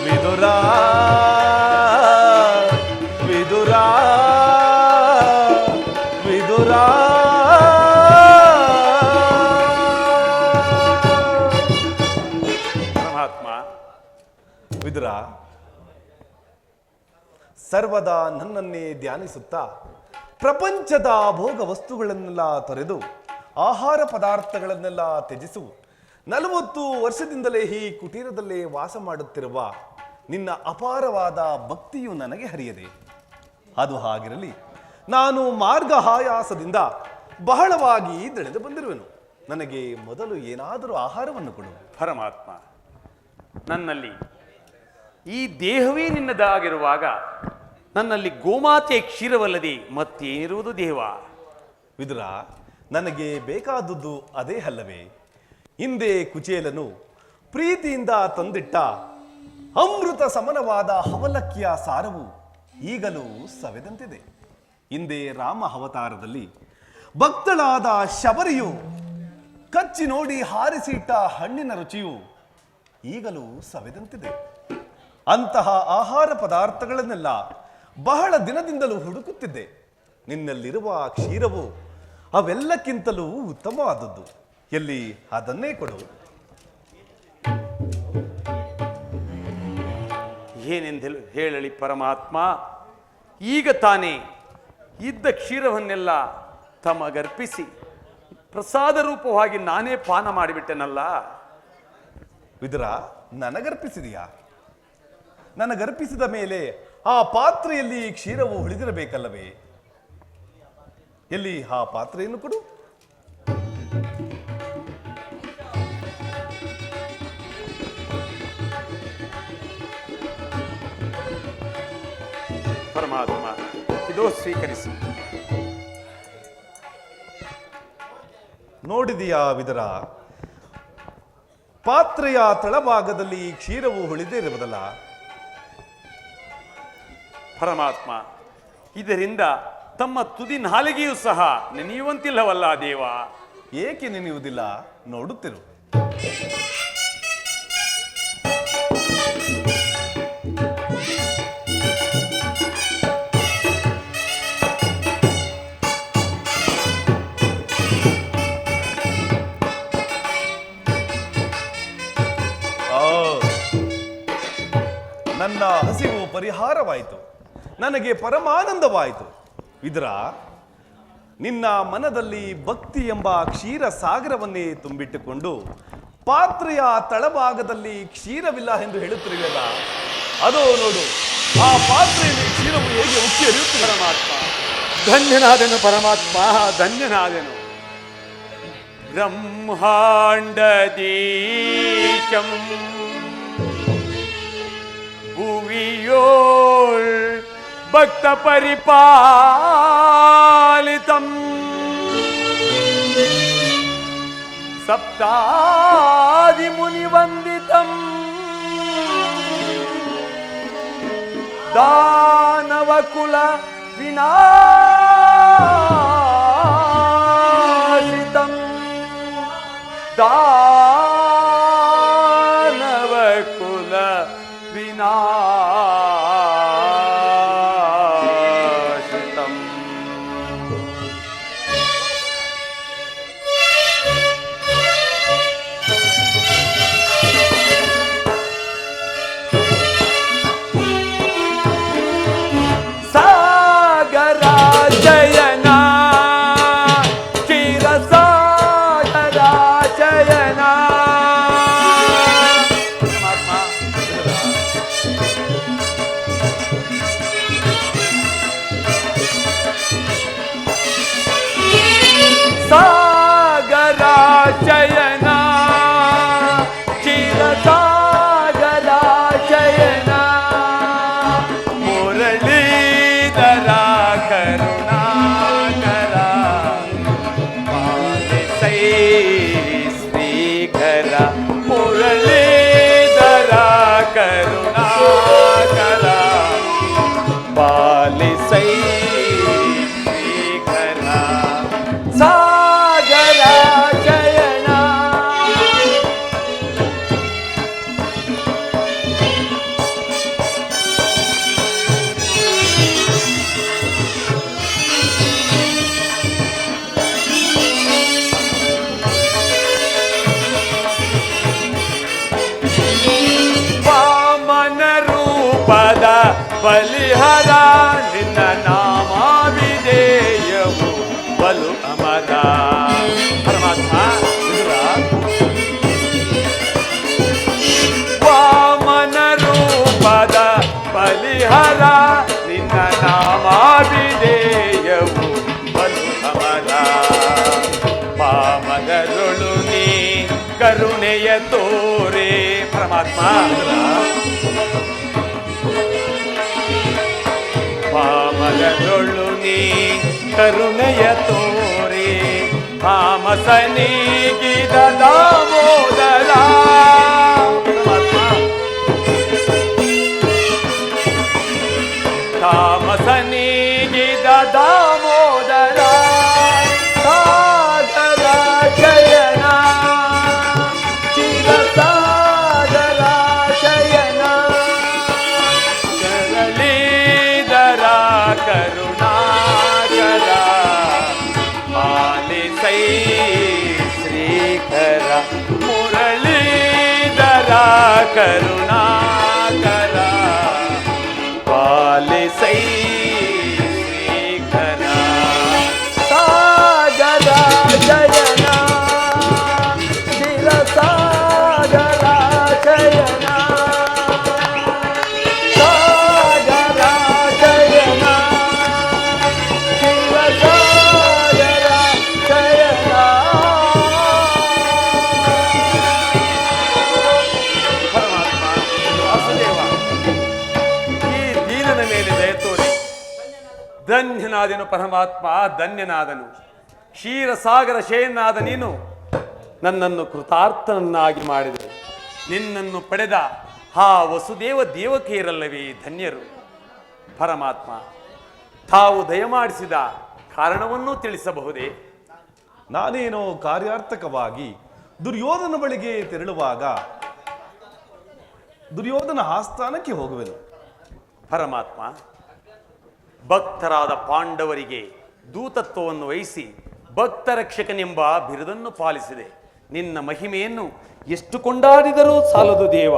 ವಿದುರ ವಿದುರ ವಿದುರ ಪರಮಾತ್ಮ ವಿದುರ ಸರ್ವದಾ ನನ್ನನ್ನೇ ಧ್ಯಾನಿಸುತ್ತಾ ಪ್ರಪಂಚದ ಭೋಗ ವಸ್ತುಗಳನ್ನೆಲ್ಲ ತೊರೆದು ಆಹಾರ ಪದಾರ್ಥಗಳನ್ನೆಲ್ಲ ತ್ಯಜಿಸು. 40 ವರ್ಷದಿಂದಲೇ ಈ ಕುಟೀರದಲ್ಲೇ ವಾಸ ಮಾಡುತ್ತಿರುವ ನಿನ್ನ ಅಪಾರವಾದ ಭಕ್ತಿಯು ನನಗೆ ಹರಿಯದೆ. ಅದು ಹಾಗಿರಲಿ, ನಾನು ಮಾರ್ಗ ಆಯಾಸದಿಂದ ಬಹಳವಾಗಿ ದಣಿದು ಬಂದಿರುವೆನು. ನನಗೆ ಮೊದಲು ಏನಾದರೂ ಆಹಾರವನ್ನು ಕೊಡು. ಪರಮಾತ್ಮ, ನನ್ನಲ್ಲಿ ಈ ದೇಹವೇ ನಿನ್ನದಾಗಿರುವಾಗ ನನ್ನಲ್ಲಿ ಗೋಮಾತೆಯ ಕ್ಷೀರವಲ್ಲದೆ ಮತ್ತೇನಿರುವುದು ದೇವ? ವಿದುರ, ನನಗೆ ಬೇಕಾದದ್ದು ಅದೇ ಅಲ್ಲವೇ? ಹಿಂದೆ ಕುಚೇಲನು ಪ್ರೀತಿಯಿಂದ ತಂದಿಟ್ಟ ಅಮೃತ ಸಮನವಾದ ಅವಲಕ್ಕಿಯ ಸಾರವು ಈಗಲೂ ಸವೆದಂತಿದೆ. ಹಿಂದೆ ರಾಮ ಅವತಾರದಲ್ಲಿ ಭಕ್ತಳಾದ ಶಬರಿಯು ಕಚ್ಚಿ ನೋಡಿ ಹಾರಿಸಿಟ್ಟ ಹಣ್ಣಿನ ರುಚಿಯು ಈಗಲೂ ಸವೆದಂತಿದೆ. ಅಂತಹ ಆಹಾರ ಪದಾರ್ಥಗಳನ್ನೆಲ್ಲ ಬಹಳ ದಿನದಿಂದಲೂ ಹುಡುಕುತ್ತಿದ್ದೆ. ನಿನ್ನಲ್ಲಿರುವ ಕ್ಷೀರವು ಅವೆಲ್ಲಕ್ಕಿಂತಲೂ ಉತ್ತಮವಾದದ್ದು. ಎಲ್ಲಿ ಅದನ್ನೇ ಕೊಡು. ಏನೆಂದೆಲು ಹೇಳಲಿ ಪರಮಾತ್ಮ? ಈಗ ತಾನೇ ಇದ್ದ ಕ್ಷೀರವನ್ನೆಲ್ಲ ತಮಗರ್ಪಿಸಿ ಪ್ರಸಾದ ರೂಪವಾಗಿ ನಾನೇ ಪಾನ ಮಾಡಿಬಿಟ್ಟೆನಲ್ಲ. ವಿದುರ, ನನಗರ್ಪಿಸಿದೆಯಾ? ನನಗರ್ಪಿಸಿದ ಮೇಲೆ ಆ ಪಾತ್ರೆಯಲ್ಲಿ ಕ್ಷೀರವು ಉಳಿದಿರಬೇಕಲ್ಲವೇ? ಎಲ್ಲಿ ಆ ಪಾತ್ರೆಯನ್ನು ಕೊಡು. ಪರಮಾತ್ಮ, ಇದೋ ಸ್ವೀಕರಿಸಿ. ನೋಡಿದೆಯಾ ವಿದುರ, ಪಾತ್ರೆಯ ತಳಭಾಗದಲ್ಲಿ ಕ್ಷೀರವು ಉಳಿದಿರುವುದಲ್ಲ? ಪರಮಾತ್ಮ, ಇದರಿಂದ ತಮ್ಮ ತುದಿ ನಾಲಿಗೆಯೂ ಸಹ ನೆನೆಯುವಂತಿಲ್ಲವಲ್ಲ ದೇವ? ಏಕೆ ನೆನೆಯುವುದಿಲ್ಲ? ನೋಡುತ್ತಿರು. ನನ್ನ ಹಸಿವು ಪರಿಹಾರವಾಯಿತು, ನನಗೆ ಪರಮಾನಂದವಾಯಿತು. ವಿದುರ, ನಿನ್ನ ಮನದಲ್ಲಿ ಭಕ್ತಿ ಎಂಬ ಕ್ಷೀರ ಸಾಗರವನ್ನೇ ತುಂಬಿಟ್ಟುಕೊಂಡು ಪಾತ್ರೆಯ ತಳಭಾಗದಲ್ಲಿ ಕ್ಷೀರವಿಲ್ಲ ಎಂದು ಹೇಳುತ್ತಿರಲಿಲ್ಲ. ಅದೋ ನೋಡು, ಆ ಪಾತ್ರೆಯಲ್ಲಿ ಕ್ಷೀರವು ಹೇಗೆ ಉಕ್ಕಿ ಹರಿಯುತ್ತಿದೆ. ಪರಮಾತ್ಮ ಧನ್ಯನಾದೆನು, ಪರಮಾತ್ಮ ಧನ್ಯನಾದೆನು. ಬ್ರಹ್ಮಾಂಡದೀಶಂ ಭುವಿಯೋಳ್ ಭಕ್ತ ಪರಿಪಾಲಿತಂ ಸಪ್ತಾದಿ ಮುನಿವಂದಿತಂ ದಾನವಕುಲ ವಿನಾಶಿತಂ ದಾನವಕುಲ ವಿನಾಶಿತಂ. ಸಾಗರಾಜಯನ ಕ್ಷೀರಸಾಗರಾಜಯನ ಸಾಗರಾಜಯನ ಕ್ಷೀರಸಾಗರಾಜಯನ ಮುರಳೀಧರ ಕರುಣಾಕರ ಪಾಲಿಸೈ ಶ್ರೀಕರ ಮುರಳೀಧರ ಕರುಣಾಕರ ಪಾಲಿಸೈ ಶ್ರೀಕರ ಸಾಗರಾಜಯನ. ವಾಮನ ರೂಪದ ಬಲಿಹರ ನಿನ್ನ ನಾಮಾವಿದೇಯವು ಬಲು ಅಮರ. ಪರಮಾತ್ಮ ವಾಮನ ರೂಪದ ಬಲಿಹರ ನಿನ್ನ ನಾಮಾವಿದೇಯವು ಬಲು ಅಮರ. ಪಾಮಗರುಳು ನೀ ಕರುಣೆಯ ತೋರೆ. ಪರಮಾತ್ಮ ಪಾಮಗರುಳು ನೀ ಕರುಣೆಯ ತೋರೆ. ತಾಮಸನಿಗಿದ ದಾಮೋದರ. ತಾಮಸನಿಗಿದ ದಾಮೋದರ ಸಾಗರಾಜಯನ ಚಿರಸಾಗರಾಜಯನ ಮುರಳೀಧರ ಕರುಣಾಕರ ಪಾಲಿಸೈ ಶ್ರೀಕರ ಮುರಳೀಧರ ಕರುಣಾಕರ ಪಾಲಿಸೈ ಶ್ರೀಕರ ಸಾಗರಾಜಯನ ಚಿರಸಾಗರಾಜಯನ ಸಾಗರಾಜಯನ ಚಿರಸಾಗರಾಜಯನ. ಪರಮಾತ್ಮ ವಾಸುದೇವ ಈ ದೀನನ ಮೇಲೆ ದಯ ತೋರಿ. ಧನ್ಯನಾದನು ಪರಮಾತ್ಮ ಧನ್ಯನಾದನು. ಕ್ಷೀರಸಾಗರ ಶಯನಾದ ನೀನು ನನ್ನನ್ನು ಕೃತಾರ್ಥನನ್ನಾಗಿ ಮಾಡಿದೆ. ನಿನ್ನನ್ನು ಪಡೆದ ಆ ವಸುದೇವ ದೇವಕಿಯರಲ್ಲವೇ ಧನ್ಯರು. ಪರಮಾತ್ಮ ತಾವು ದಯಮಾಡಿಸಿದ ಕಾರಣವನ್ನೂ ತಿಳಿಸಬಹುದೇ? ನಾನೇನೋ ಕಾರ್ಯಾರ್ಥಕವಾಗಿ ದುರ್ಯೋಧನ ಬಳಿಗೆ ತೆರಳುವಾಗ ದುರ್ಯೋಧನ ಆಸ್ಥಾನಕ್ಕೆ ಹೋಗುವೆನು. ಪರಮಾತ್ಮ ಭಕ್ತರಾದ ಪಾಂಡವರಿಗೆ ದೂತತ್ವವನ್ನು ವಹಿಸಿ ಭಕ್ತರಕ್ಷಕನೆಂಬ ಬಿರುದನ್ನು ಪಾಲಿಸಿದೆ. ನಿನ್ನ ಮಹಿಮೆಯನ್ನು ಎಷ್ಟು ಕೊಂಡಾಡಿದರೂ ಸಾಲದು ದೇವ.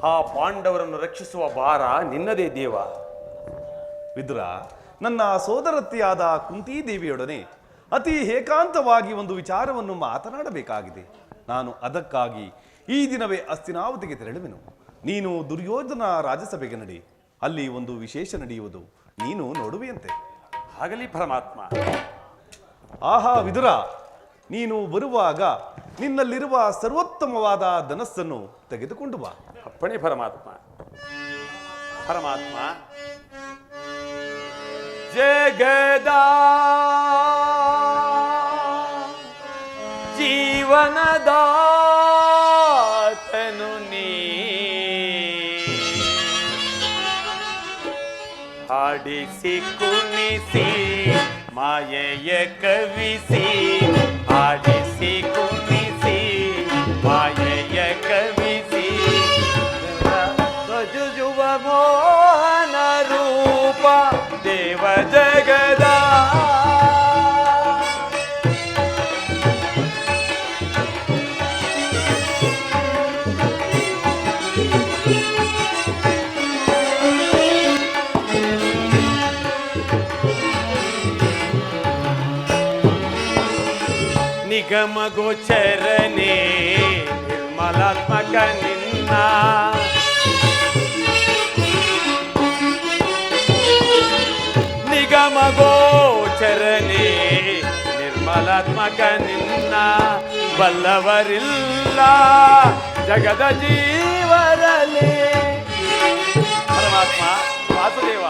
ಆ ಪಾಂಡವರನ್ನು ರಕ್ಷಿಸುವ ಭಾರ ನಿನ್ನದೇ ದೇವ. ವಿದುರ, ನನ್ನ ಸೋದರತ್ತೆಯಾದ ಕುಂತೀದೇವಿಯೊಡನೆ ಅತಿ ಏಕಾಂತವಾಗಿ ಒಂದು ವಿಚಾರವನ್ನು ಮಾತನಾಡಬೇಕಾಗಿದೆ. ನಾನು ಅದಕ್ಕಾಗಿ ಈ ದಿನವೇ ಹಸ್ತಿನಾವತಿಗೆ ತೆರಳುವೆನು. ನೀನು ದುರ್ಯೋಧನ ರಾಜಸಭೆಗೆ ನಡಿ, ಅಲ್ಲಿ ಒಂದು ವಿಶೇಷ ನಡೆಯುವುದು, ನೀನು ನೋಡುವೆಯಂತೆ. ಆಗಲಿ ಪರಮಾತ್ಮ. ಆಹಾ ವಿದುರ, ನೀನು ಬರುವಾಗ ನಿನ್ನಲ್ಲಿರುವ ಸರ್ವೋತ್ತಮವಾದ ಧನಸ್ಸನ್ನು ತೆಗೆದುಕೊಂಡು ಬಾ. ಅಪ್ಪಣೆ ಪರಮಾತ್ಮ. ಪರಮಾತ್ಮ ಜಗದ ಜೀವನದಾತನು ನೀ, ಹಾಡಿಸಿ ಕುಣಿಸಿ ಮಾಯೆಯ ಕವಿಸಿ, ಹಾಡಿಸಿ ಕುಣಿಸಿ ಮಾಯೆಯ ಕವಿಸಿ, ಧ್ವಜುವ ಮೋಹನ ರೂಪ ದೇವ ಜಗದ. ನಿಗಮ ಗೋಚರನೆ ನಿರ್ಮಲಾತ್ಮಕ ನಿನ್ನ, ನಿಗಮ ಗೋಚರನೆ ನಿರ್ಮಲಾತ್ಮಕ ನಿನ್ನ, ಬಲ್ಲವರಿಲ್ಲ ಜಗದ ಜೀವರಲಿ. ಪರಮಾತ್ಮ ವಾಸುದೇವ,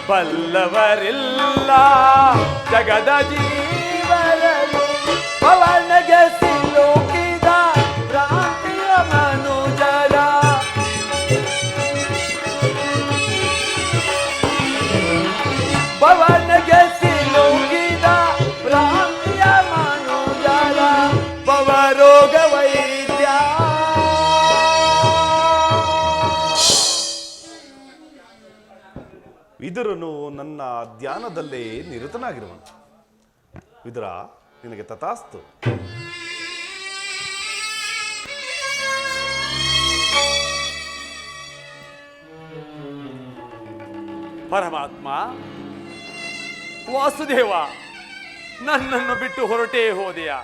ಬಲ್ಲವರಿಲ್ಲ ಜಗದ ಜೀವರಲಿ, ಪವನಗೆ ಸಿಲುಕಿದ ಭ್ರಾಂತಿಯ ಮನುಜರ, ಪವನಗೆ ಸಿಲುಕಿದ ಭ್ರಾಂತಿಯ ಮನುಜರ, ಪವರೋಗ ವೈದ್ಯ. ವಿದುರನು ನನ್ನ ಧ್ಯಾನದಲ್ಲೇ ನಿರತನಾಗಿರುವನು. ವಿದುರ, ನಿನಗೆ ತಥಾಸ್ತು. ಪರಮಾತ್ಮ ವಾಸುದೇವ, ನನ್ನನ್ನು ಬಿಟ್ಟು ಹೊರಟೇ ಹೋದೆಯಾ,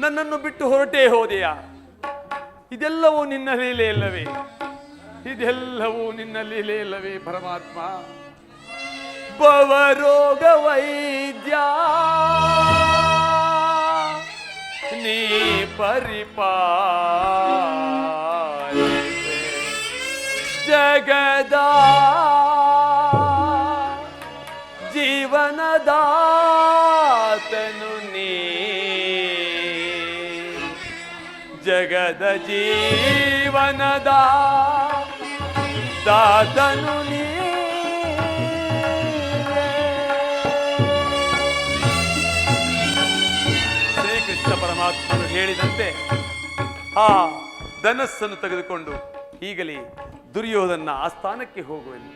ನನ್ನನ್ನು ಬಿಟ್ಟು ಹೊರಟೇ ಹೋದೆಯಾ? ಇದೆಲ್ಲವೂ ನಿನ್ನ ಲೀಲೆ ಇಲ್ಲವೇ? ಇದೆಲ್ಲವೂ ನಿನ್ನ ಲೀಲೆ ಇಲ್ಲವೇ ಪರಮಾತ್ಮ? ಭವರೋಗ ವೈದ್ಯ ನೀ ಪರಿಪಾಲಿಸೆ, ಜಗದ ಜೀವನದಾತನು ನೀ, ಜಗದ ಜೀವನದ ದಾತನು ನೀ. ಶ್ರೀಕೃಷ್ಣ ಪರಮಾತ್ಮನು ಹೇಳಿದಂತೆ ಆ ಧನಸ್ಸನ್ನು ತೆಗೆದುಕೊಂಡು ಈಗಲೇ ದುರ್ಯೋಧನ ಆಸ್ಥಾನಕ್ಕೆ ಹೋಗುವೆನು.